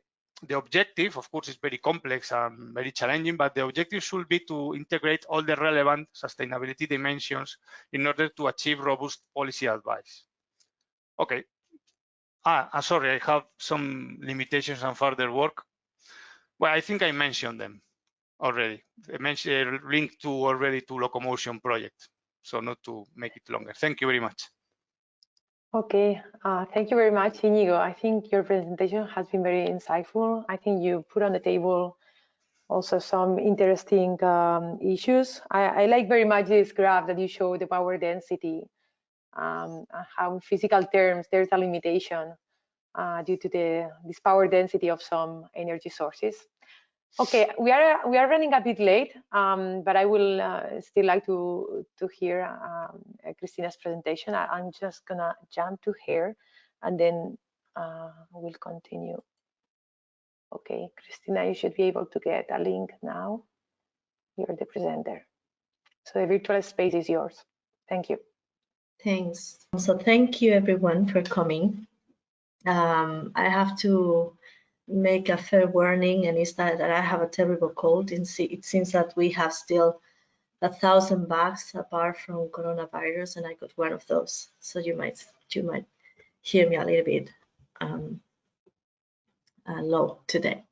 objective, of course, is very complex and very challenging, but the objective should be to integrate all the relevant sustainability dimensions in order to achieve robust policy advice. Okay. Sorry, I have some limitations and further work. Well, I think I mentioned them already. I mentioned linked to already to Locomotion Project, so not to make it longer. Thank you very much. Okay, thank you very much, Inigo. I think your presentation has been very insightful. I think you put on the table also some interesting issues. I like very much this graph that you show the power density, and how in physical terms there's a limitation due to this power density of some energy sources. Okay, we are running a bit late, but I will still like to hear Christina's presentation. I'm just gonna jump to her, and then we'll continue. Okay, Christina, you should be able to get a link now. You're the presenter, so the virtual space is yours. Thank you. Thanks. So thank you everyone for coming. I have to make a fair warning, and it's that I have a terrible cold. It seems that we have still 1,000 bugs apart from coronavirus, and I got one of those. So you might hear me a little bit low today.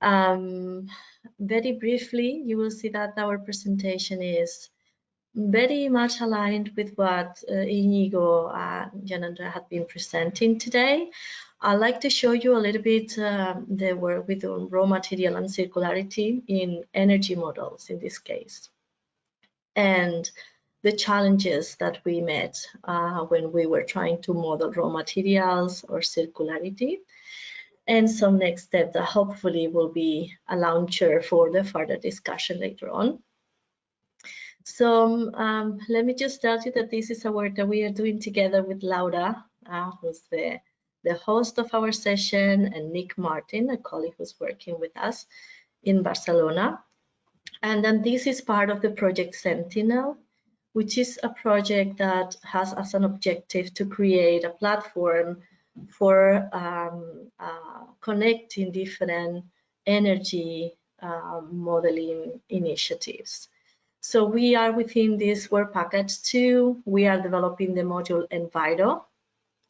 Very briefly, you will see that our presentation is very much aligned with what Inigo and Gianandrea had been presenting today. I'd like to show you a little bit the work with raw material and circularity in energy models in this case, and the challenges that we met when we were trying to model raw materials or circularity, and some next steps that hopefully will be a launcher for the further discussion later on. So let me just tell you that this is a work that we are doing together with Laura, who's the host of our session, and Nick Martin, a colleague who's working with us in Barcelona. And then this is part of the project Sentinel, which is a project that has as an objective to create a platform for connecting different energy modeling initiatives. So we are within this work package 2. We are developing the module Enviro.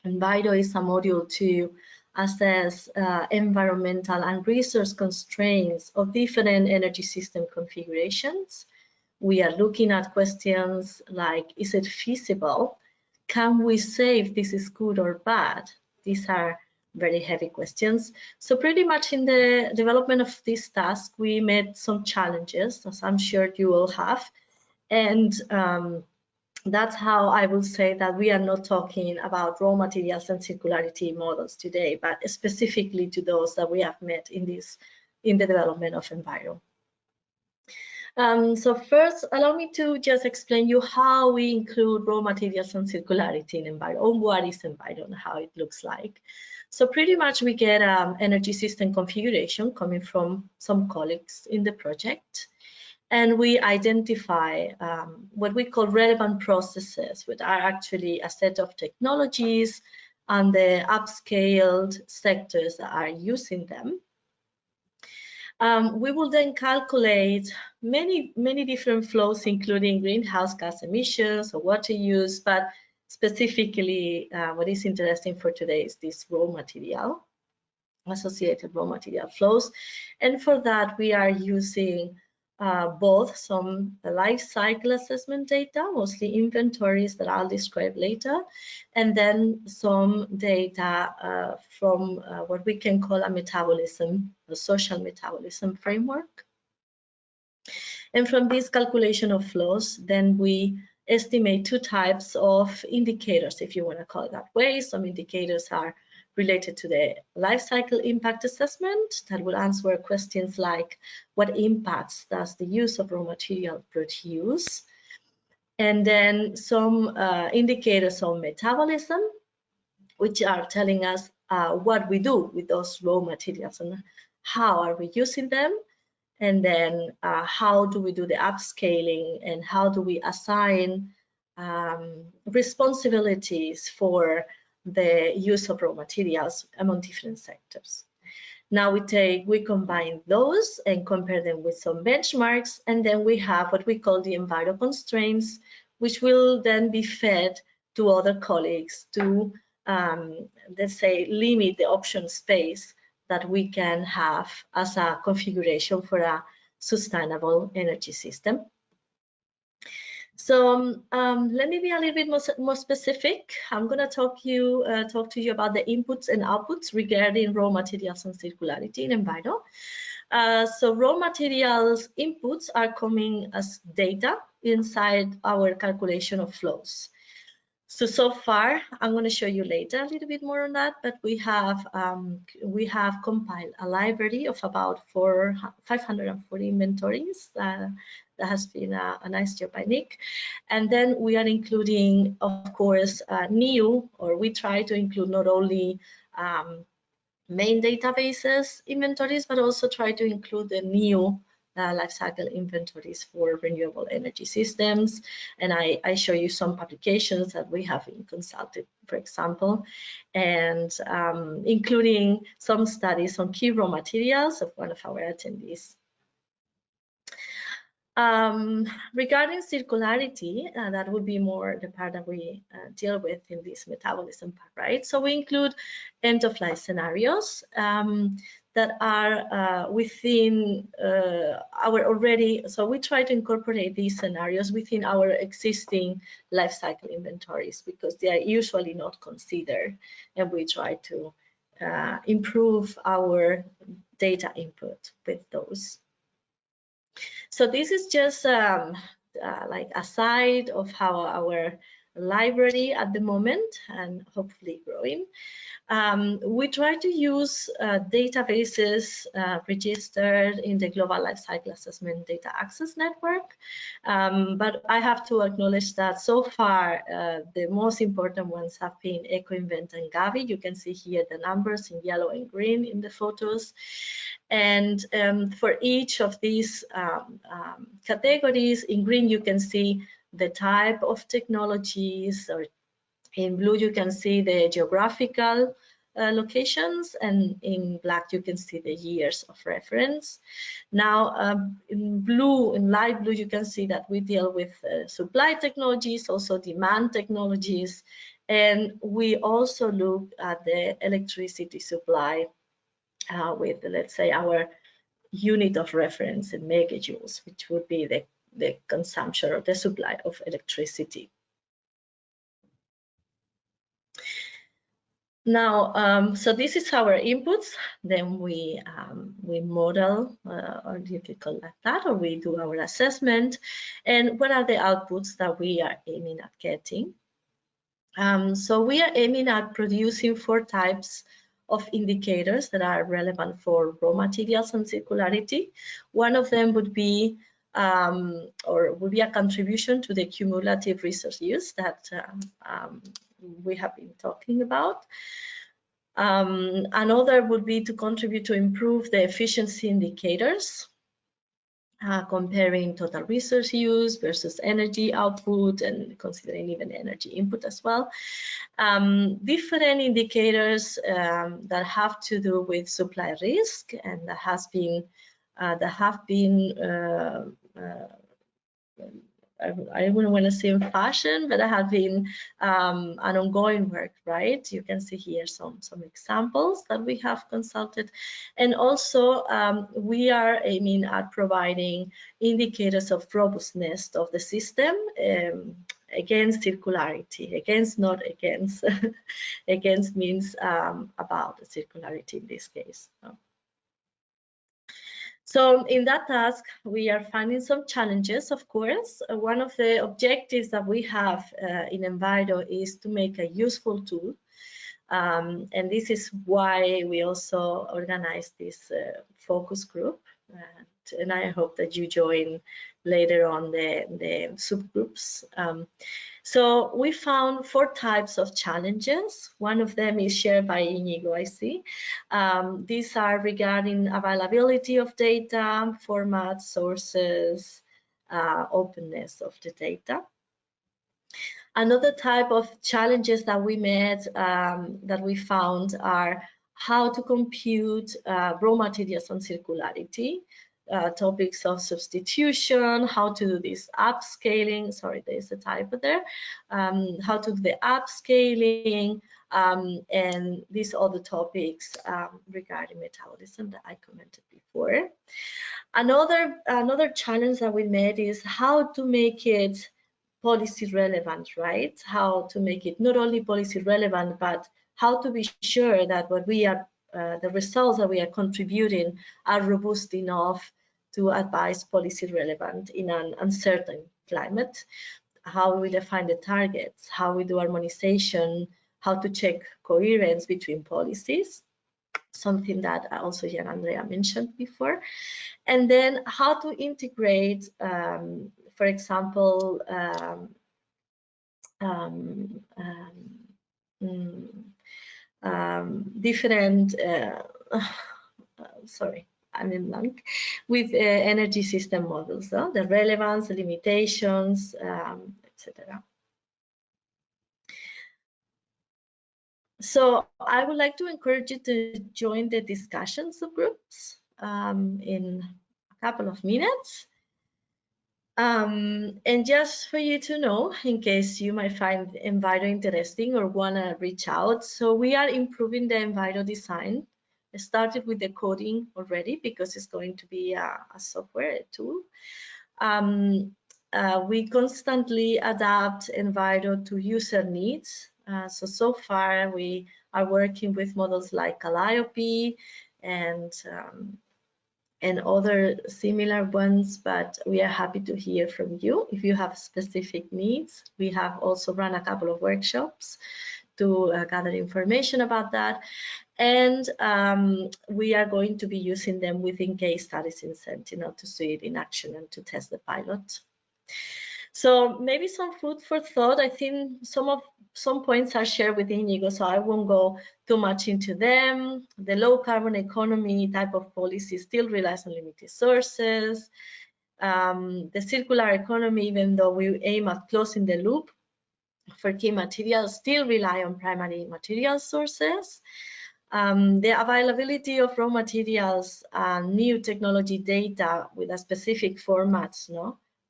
Enviro is a module to assess environmental and resource constraints of different energy system configurations. We are looking at questions like, is it feasible? Can we say if this is good or bad? These are very heavy questions. So pretty much in the development of this task, we met some challenges, as I'm sure you all have. And that's how I will say that we are not talking about raw materials and circularity models today, but specifically to those that we have met in the development of Enviro. So first, allow me to just explain you how we include raw materials and circularity in Enviro, or what is Enviro and how it looks like. So pretty much we get energy system configuration coming from some colleagues in the project. And we identify what we call relevant processes, which are actually a set of technologies and the upscaled sectors that are using them. We will then calculate many different flows, including greenhouse gas emissions or water use, but specifically what is interesting for today is this raw material, associated raw material flows. And for that, we are using both some life cycle assessment data, mostly inventories that I'll describe later, and then some data from what we can call a social metabolism framework. And from this calculation of flows, then we estimate 2 types of indicators, if you want to call it that way. Some indicators are related to the life cycle impact assessment that will answer questions like, what impacts does the use of raw material produce? And then some indicators on metabolism, which are telling us what we do with those raw materials and how are we using them. And then how do we do the upscaling, and how do we assign responsibilities for the use of raw materials among different sectors. Now we combine those and compare them with some benchmarks, and then we have what we call the Enviro constraints, which will then be fed to other colleagues to, let's say, limit the option space that we can have as a configuration for a sustainable energy system. So let me be a little bit more specific. I'm going to talk to you about the inputs and outputs regarding raw materials and circularity in Enviro. So raw materials inputs are coming as data inside our calculation of flows. So far, I'm going to show you later a little bit more on that, but we have compiled a library of about 540 inventories. That has been a nice job by Nick. And then we are including, of course, new, or we try to include not only main databases inventories, but also try to include the new lifecycle inventories for renewable energy systems. And I show you some publications that we have consulted, for example, and including some studies on key raw materials of one of our attendees. Regarding circularity, that would be more the part that we deal with in this metabolism part, right? So we include end-of-life scenarios. that are within our already, so we try to incorporate these scenarios within our existing life cycle inventories because they are usually not considered, and we try to improve our data input with those. So this is just like a side of how our library at the moment, and hopefully growing. We try to use databases registered in the Global Lifecycle Assessment Data Access Network, but I have to acknowledge that so far the most important ones have been EcoInvent and Gavi. You can see here the numbers in yellow and green in the photos. And for each of these categories, in green you can see the type of technologies, or in blue you can see the geographical locations, and in black you can see the years of reference. Now in light blue you can see that we deal with supply technologies, also demand technologies, and we also look at the electricity supply with, let's say, our unit of reference in megajoules, which would be the consumption or the supply of electricity. Now, so this is our inputs. Then we model, or you could call it that, or we do our assessment. And what are the outputs that we are aiming at getting? So we are aiming at producing 4 types of indicators that are relevant for raw materials and circularity. One of them would be a contribution to the cumulative resource use that we have been talking about. Another would be to contribute to improve the efficiency indicators, comparing total resource use versus energy output and considering even energy input as well. Different indicators that have to do with supply risk and that have been I wouldn't want to say in fashion, but it has been an ongoing work, right? You can see here some examples that we have consulted. And also we are aiming at providing indicators of robustness of the system against circularity, not against. Against means about circularity in this case. So in that task, we are finding some challenges, of course. One of the objectives that we have in Enviro is to make a useful tool. And this is why we also organize this focus group. And I hope that you join later on the subgroups. So we found 4 types of challenges. One of them is shared by Inigo, I see. These are regarding availability of data, format, sources, openness of the data. Another type of challenges that we met, that we found, are how to compute raw materials on circularity, topics of substitution, how to do this upscaling, sorry, there's a typo there, how to do the upscaling, and these other topics regarding metabolism that I commented before. Another challenge that we met is how to make it policy relevant, right? How to make it not only policy relevant, but how to be sure that what we are, the results that we are contributing are robust enough to advise policy relevant in an uncertain climate. How we define the targets, how we do harmonization, how to check coherence between policies, something that also Jan Andrea mentioned before. And then how to integrate, for example, different, sorry, I'm in blank, with energy system models, the relevance, the limitations, etc. So I would like to encourage you to join the discussion subgroups in a couple of minutes. And just for you to know, in case you might find Enviro interesting or want to reach out, so we are improving the Enviro design started with the coding already because it's going to be a software tool. We constantly adapt Enviro to user needs. So far we are working with models like Calliope and other similar ones, but we are happy to hear from you if you have specific needs. We have also run a couple of workshops to gather information about that. And we are going to be using them within case studies in Sentinel to see it in action and to test the pilot. So maybe some food for thought. I think some points are shared with Inigo, so I won't go too much into them. The low carbon economy type of policy still relies on limited sources. The circular economy, even though we aim at closing the loop for key materials, still rely on primary material sources. The availability of raw materials and new technology data with a specific formats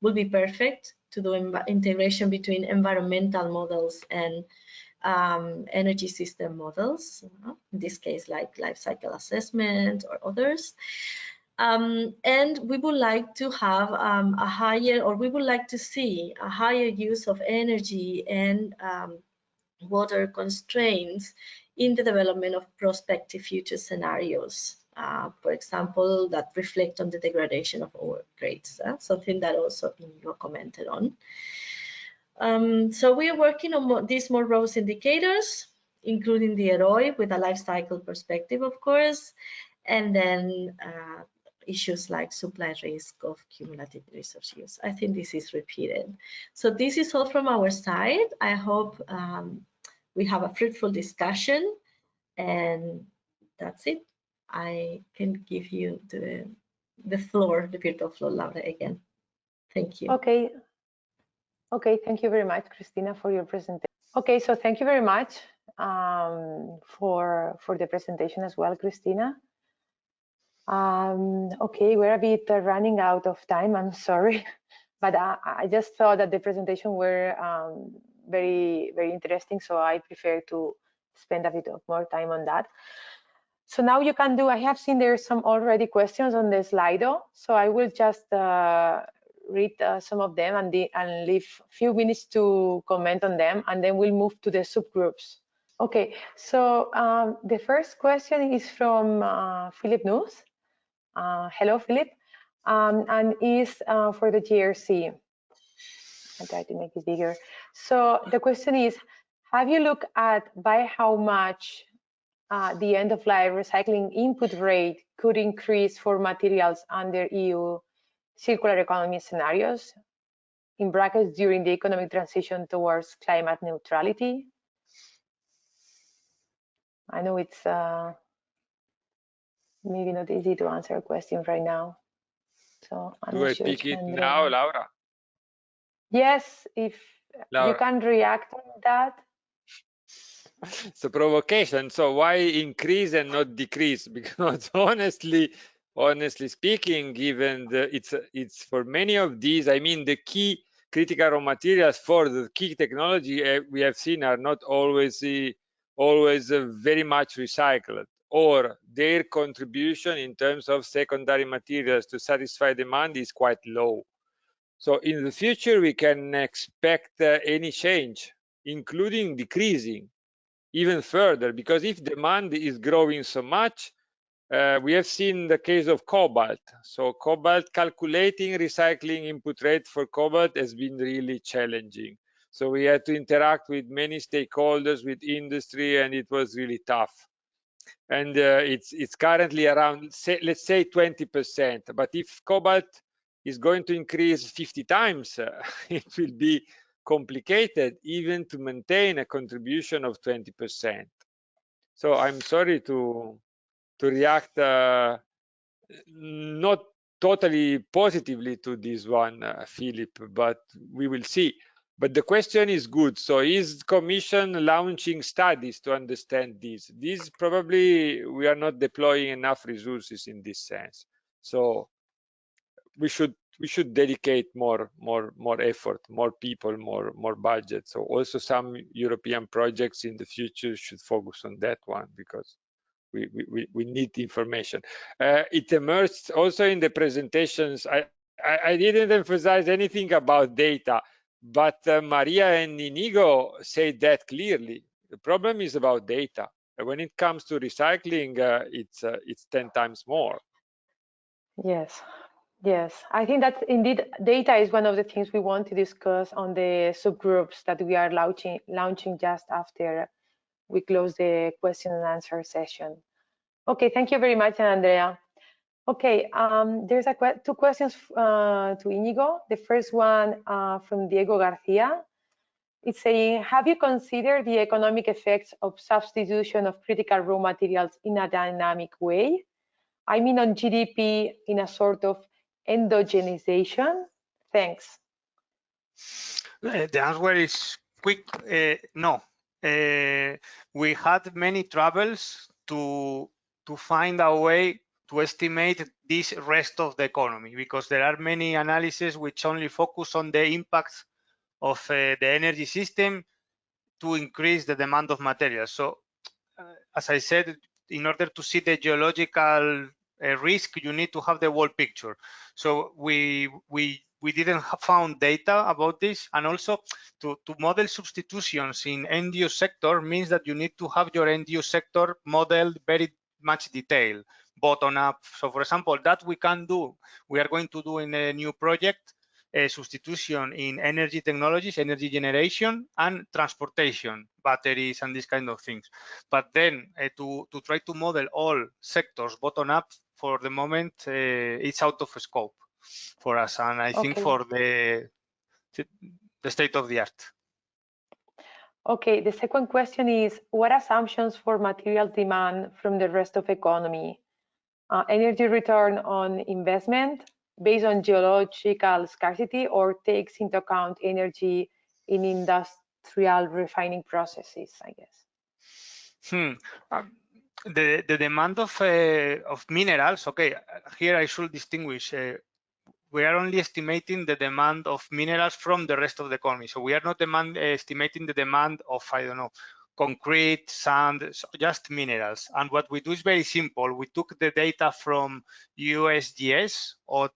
will be perfect to do integration between environmental models and energy system models, in this case like life cycle assessment or others. And we would like to have a higher, or we would like to see a higher use of energy and water constraints in the development of prospective future scenarios, for example, that reflect on the degradation of ore grades, something that also Inigo commented on. So we are working on these more robust indicators, including the EROI with a life cycle perspective, of course, and then issues like supply risk of cumulative resource use. I think this is repeated. So this is all from our side. I hope we have a fruitful discussion, and that's it. I can give you the floor, the virtual floor, Laura, again. Thank you. Okay. Okay, thank you very much, Cristina, for your presentation. Okay, so thank you very much for the presentation as well, Cristina. Okay, we're a bit running out of time, I'm sorry, but I just thought that the presentation were very, very interesting, so I prefer to spend a bit of more time on that. So now you can do, I have seen there's some already questions on the Slido, so I will just read some of them and leave a few minutes to comment on them, and then we'll move to the subgroups. Okay, so the first question is from Philip Nuss. Hello, Philip, and is for the GRC. I'll try to make it bigger. So the question is, have you looked at by how much the end-of-life recycling input rate could increase for materials under EU circular economy scenarios, in brackets, during the economic transition towards climate neutrality? I know it's maybe not easy to answer a question right now. So I'm Do I not sure. pick it now, Laura? Yes, if Laura. you can react on that. It's a provocation. So why increase and not decrease? Because honestly speaking, given it's for many of these, I mean, the key critical raw materials for the key technology we have seen are not always very much recycled, or their contribution in terms of secondary materials to satisfy demand is quite low. So in the future, we can expect any change, including decreasing even further, because if demand is growing so much, we have seen the case of cobalt. So cobalt, calculating recycling input rate for cobalt has been really challenging. So we had to interact with many stakeholders, with industry, and it was really tough. And it's currently around, let's say 20%. But if cobalt is going to increase 50 times, it will be complicated even to maintain a contribution of 20%. So I'm sorry to react not totally positively to this one, Philip, but we will see. But the question is good. So is Commission launching studies to understand this? This probably we are not deploying enough resources in this sense. So we should dedicate more effort, more people, more budget. So also some European projects in the future should focus on that one, because we need information. It emerged also in the presentations. I didn't emphasize anything about data, but Maria and Inigo said that clearly. The problem is about data. When it comes to recycling, it's 10 times more. Yes. Yes, I think that indeed data is one of the things we want to discuss on the subgroups that we are launching just after we close the question and answer session. Okay, thank you very much, Andrea. Okay, there's two questions to Inigo. The first one from Diego Garcia. It's saying, have you considered the economic effects of substitution of critical raw materials in a dynamic way? I mean on GDP in a sort of endogenization? Thanks. The answer is quick, no. We had many troubles to find a way to estimate this rest of the economy, because there are many analyses which only focus on the impacts of the energy system to increase the demand of materials. So as I said, in order to see the geological risk, you need to have the whole picture. So we didn't found data about this, and also to model substitutions in end use sector means that you need to have your end use sector modeled very much detail, bottom up. So for example, that we can do, we are going to do in a new project, a substitution in energy technologies, energy generation, and transportation, batteries, and these kind of things. But then to try to model all sectors bottom up, for the moment, it's out of scope for us, and I think for the state of the art. Okay, the second question is, what assumptions for material demand from the rest of economy? Energy return on investment based on geological scarcity, or takes into account energy in industrial refining processes, I guess. The demand of minerals, okay, here I should distinguish. We are only estimating the demand of minerals from the rest of the economy. So we are not estimating the demand of, I don't know, concrete, sand, so just minerals. And what we do is very simple. We took the data from USGS of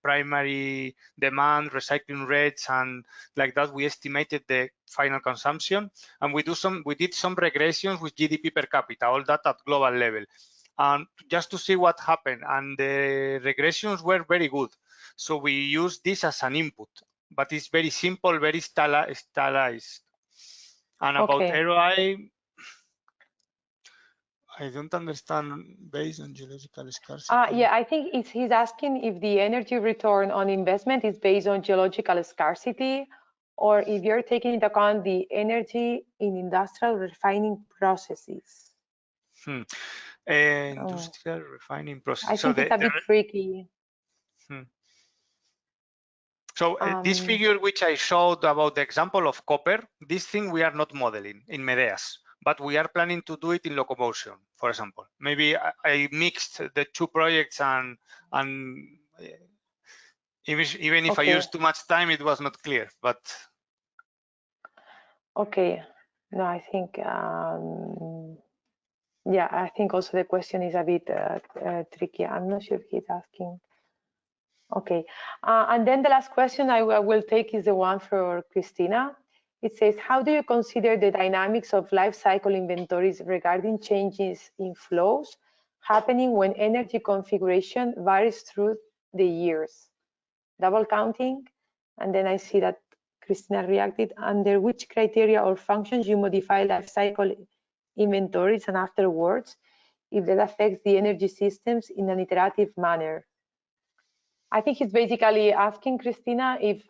primary demand, recycling rates, and like that, we estimated the final consumption. And we did some regressions with GDP per capita, all that at global level. Just to see what happened. And the regressions were very good. So we use this as an input, but it's very simple, very stylized. And about EROI, I don't understand based on geological scarcity. Yeah, I think he's asking if the energy return on investment is based on geological scarcity, or if you're taking into account the energy in industrial refining processes. Industrial refining process. I think it's a bit tricky. So this figure which I showed about the example of copper, this thing we are not modeling in MEDEAS, but we are planning to do it in locomotion, for example. Maybe I mixed the two projects, and even if I used too much time, it was not clear, but. Okay, no, I think, yeah, I think also the question is a bit tricky. I'm not sure if he's asking. Okay, and then the last question I will take is the one for Christina. It says, how do you consider the dynamics of life cycle inventories regarding changes in flows happening when energy configuration varies through the years? Double counting, and then I see that Christina reacted, under which criteria or functions you modify life cycle inventories, and afterwards, if that affects the energy systems in an iterative manner. I think he's basically asking, Christina, if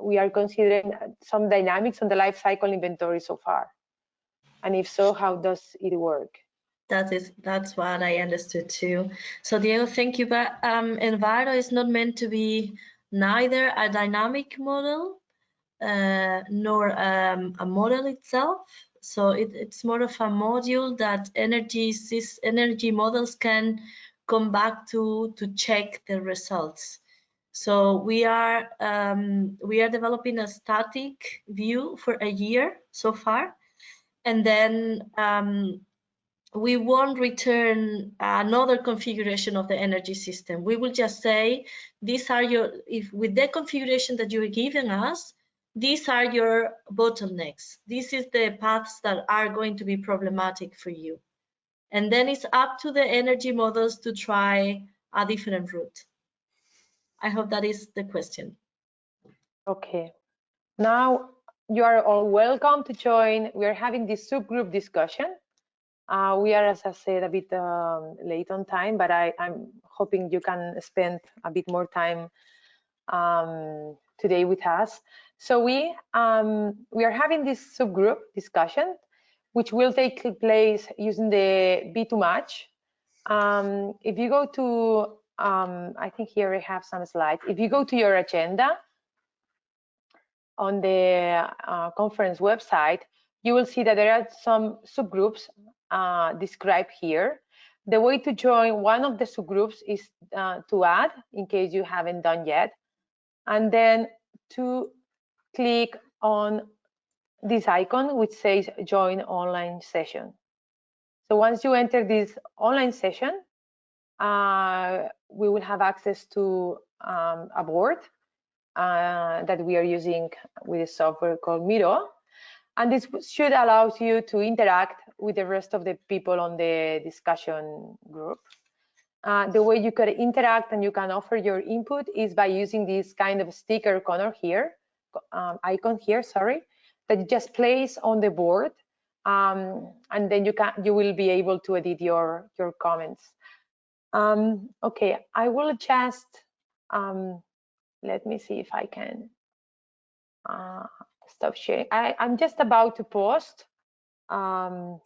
we are considering some dynamics on the life cycle inventory so far, and if so, how does it work? That's what I understood too. So Diego, thank you. But Enviro is not meant to be neither a dynamic model nor a model itself. So it's more of a module that energy models can come back to check the results. So we are developing a static view for a year so far, and then we won't return another configuration of the energy system. We will just say, these are your, if with the configuration that you're giving us, these are your bottlenecks. This is the paths that are going to be problematic for you. And then it's up to the energy models to try a different route. I hope that is the question. Okay. Now you are all welcome to join. We are having this subgroup discussion. We are, as I said, a bit late on time, but I'm hoping you can spend a bit more time today with us. So we are having this subgroup discussion, which will take place using the B2Match. If you go to, I think here I have some slides. If you go to your agenda on the conference website, you will see that there are some subgroups described here. The way to join one of the subgroups is to add, in case you haven't done yet, and then to click on this icon which says join online session. So once you enter this online session, we will have access to a board that we are using with a software called Miro. And this should allow you to interact with the rest of the people on the discussion group. The way you can interact and you can offer your input is by using this kind of sticker icon here, sorry, that you just place on the board, and then you will be able to edit your comments. Okay, I will just let me see if I can stop sharing. I'm just about to post. Let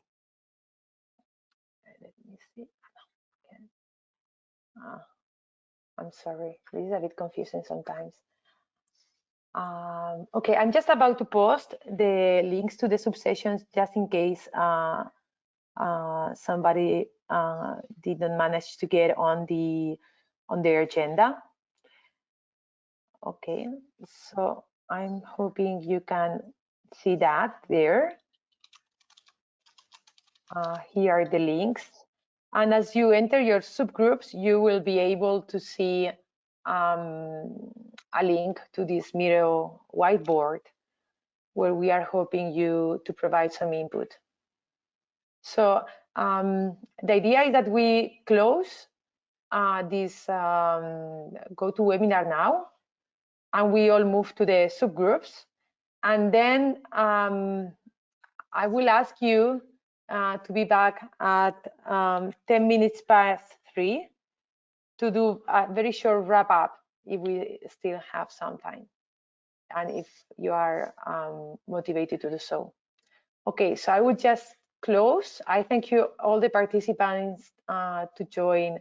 me see. I'm sorry, this is a bit confusing sometimes. Okay, I'm just about to post the links to the subsessions just in case somebody didn't manage to get on their agenda. Okay, so I'm hoping you can see that there. Here are the links. And as you enter your subgroups, you will be able to see a link to this Miro whiteboard where we are hoping you to provide some input. So the idea is that we close this GoToWebinar now, and we all move to the subgroups. And then I will ask you to be back at 10 minutes past 3 to do a very short wrap up if we still have some time and if you are motivated to do so. Okay, so I would just close. I thank you all the participants to join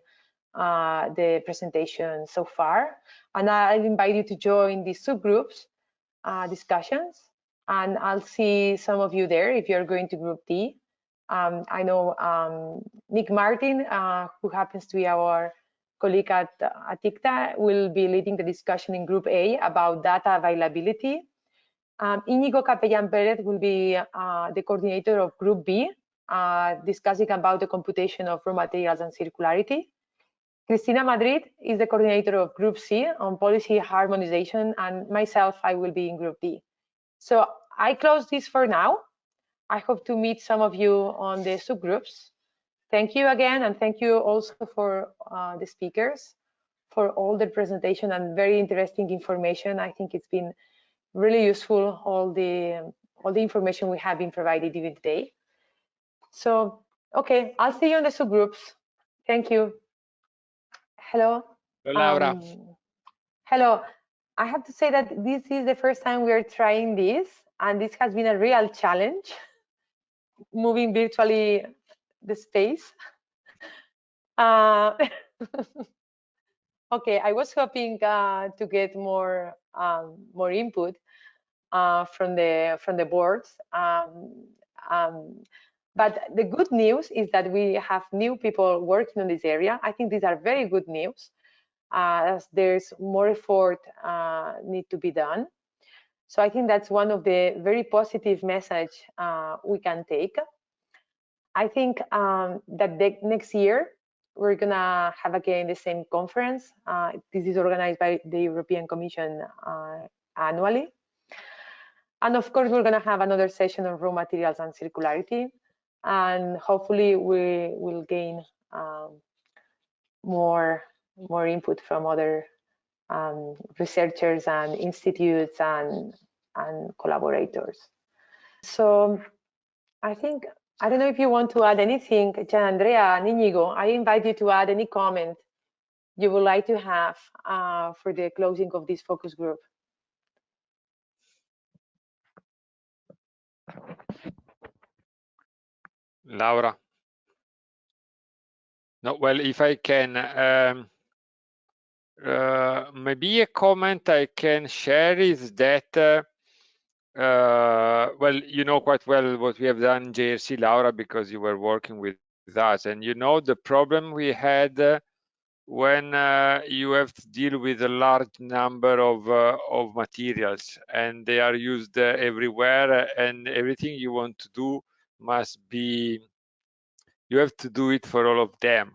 the presentation so far, and I'll invite you to join the subgroups discussions, and I'll see some of you there if you're going to Group D. I know Nick Martin, who happens to be our colleague at ICTA, will be leading the discussion in Group A about data availability. Íñigo Capellán Pérez will be the coordinator of Group B, discussing about the computation of raw materials and circularity. Cristina Madrid is the coordinator of Group C on policy harmonization, and myself, I will be in Group D. So I close this for now. I hope to meet some of you on the subgroups. Thank you again, and thank you also for the speakers for all the presentation and very interesting information. I think it's been really useful, all the information we have been provided even today. So, okay, I'll see you in the subgroups. Thank you. Hello. Hello, Laura. Hello. I have to say that this is the first time we are trying this, and this has been a real challenge, moving virtually the space. Okay, I was hoping to get more input from the boards. But the good news is that we have new people working on this area. I think these are very good news, as there's more effort need to be done. So I think that's one of the very positive message we can take. I think that next year we're gonna have again the same conference. This is organized by the European Commission annually. And of course, we're gonna have another session on raw materials and circularity. And hopefully we will gain more input from other researchers and institutes and collaborators. So I think, I don't know if you want to add anything, Gian Andrea and Inigo. I invite you to add any comment you would like to have for the closing of this focus group. Laura. No, well, if I can, maybe a comment I can share is that, well, you know quite well what we have done in JRC, Laura, because you were working with us, and you know the problem we had when you have to deal with a large number of materials, and they are used everywhere, and everything you want to do must be, you have to do it for all of them.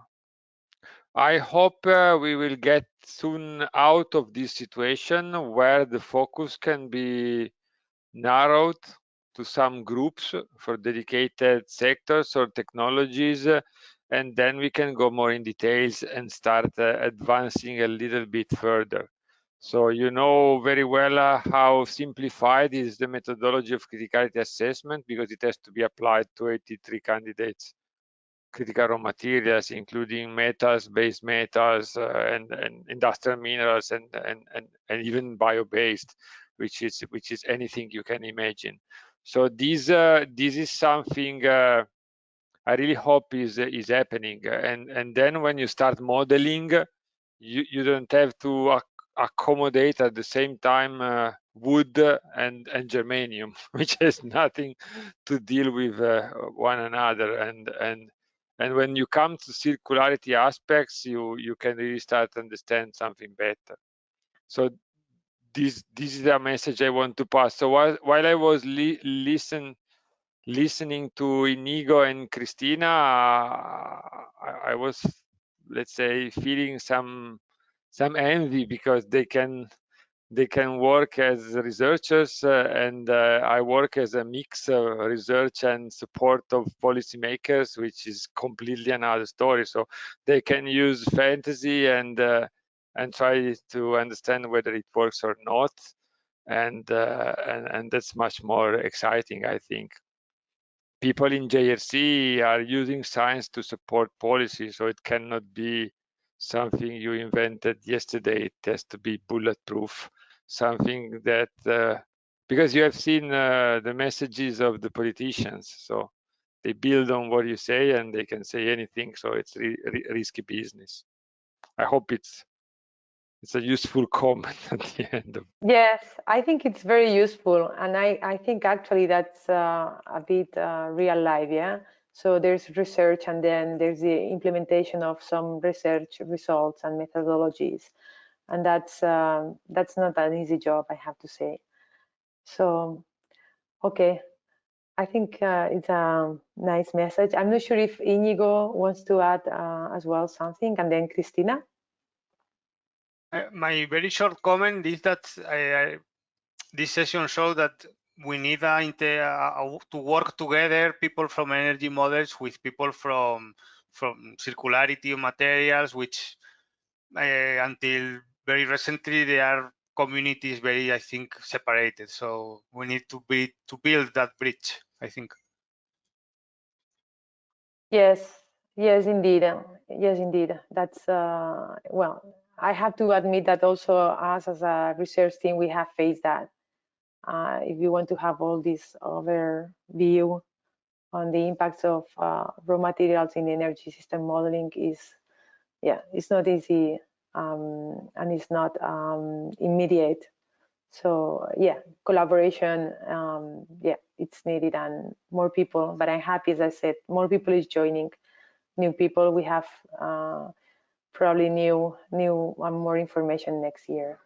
I hope we will get soon out of this situation where the focus can be narrowed to some groups for dedicated sectors or technologies, and then we can go more in details and start advancing a little bit further. So you know very well how simplified is the methodology of criticality assessment, because it has to be applied to 83 candidates critical raw materials, including metals, base metals, and industrial minerals, and even bio-based, which is anything you can imagine. So this is something I really hope is happening. And then when you start modeling, you don't have to accommodate at the same time wood and germanium, which has nothing to deal with one another. And when you come to circularity aspects, you can really start to understand something better. So this is a message I want to pass. So while I was listening to Inigo and Cristina, I was, let's say, feeling some envy, because they can work as researchers, and I work as a mix of research and support of policymakers, which is completely another story. So they can use fantasy and try to understand whether it works or not, and that's much more exciting, I think. People in JRC are using science to support policy, so it cannot be something you invented yesterday. It has to be bulletproof, something that, because you have seen the messages of the politicians, so they build on what you say and they can say anything, so it's risky business. I hope it's a useful comment at the end of. Yes, I think it's very useful, and I think actually that's a bit real life, yeah. So there's research, and then there's the implementation of some research results and methodologies, and that's not an easy job, I have to say. So, okay, I think it's a nice message. I'm not sure if Inigo wants to add as well something, and then Cristina. My very short comment is that this session showed that we need to work together, people from energy models with people from circularity of materials, which until very recently they are communities very, I think, separated. So we need to build that bridge, I think. Yes, yes, indeed. Yes, indeed. That's well, I have to admit that also us as a research team, we have faced that. If you want to have all this overview on the impacts of raw materials in the energy system modeling is, yeah, it's not easy, and it's not immediate. So yeah, collaboration, yeah, it's needed, and more people. But I'm happy, as I said, more people is joining. New people. We have probably new and more information next year.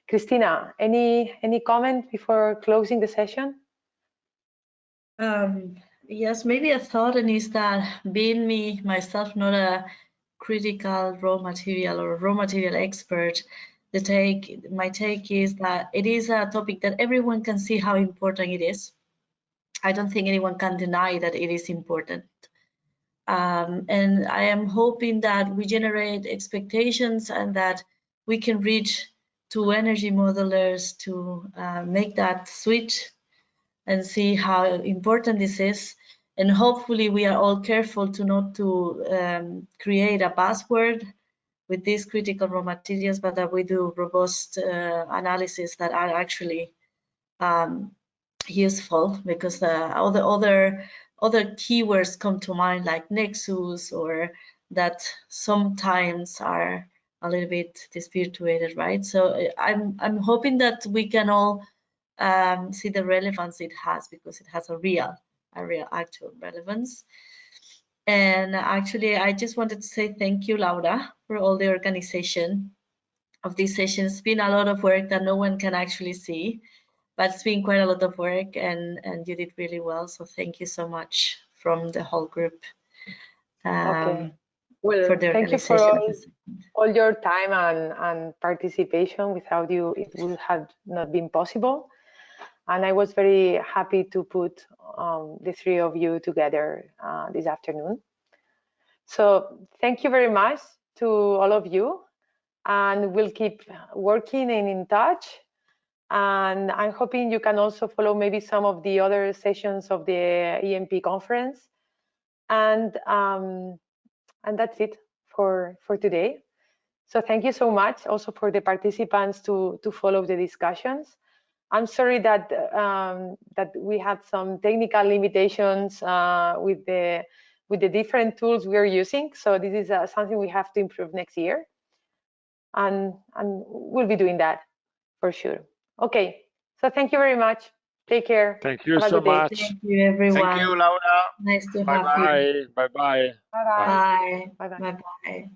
Cristina, any comment before closing the session? Yes, maybe a thought, and is that being myself not a critical raw material or raw material expert, my take is that it is a topic that everyone can see how important it is. I don't think anyone can deny that it is important. And I am hoping that we generate expectations and that we can reach to energy modelers to make that switch and see how important this is. And hopefully we are all careful to not to create a buzzword with these critical raw materials, but that we do robust analysis that are actually useful, because all the other keywords come to mind, like nexus, or that sometimes are a little bit disputed, right? So I'm hoping that we can all see the relevance it has, because it has a real actual relevance. And actually, I just wanted to say thank you, Laura, for all the organization of these sessions. It's been a lot of work that no one can actually see, but it's been quite a lot of work, and you did really well. So thank you so much from the whole group. Okay. Well, For the thank you for organization. all your time and participation. Without you, it would have not been possible. And I was very happy to put the three of you together this afternoon. So thank you very much to all of you. And we'll keep working and in touch. And I'm hoping you can also follow maybe some of the other sessions of the EMP conference. And that's it for today. So thank you so much also for the participants to follow the discussions. I'm sorry that that we had some technical limitations with the different tools we are using. So this is something we have to improve next year, and we'll be doing that for sure. Okay, so thank you very much. Take care. Thank you so much. Thank you, everyone. Thank you, Laura. Nice to Bye have you. Bye. Bye. Bye bye. Bye. Bye bye. Bye bye.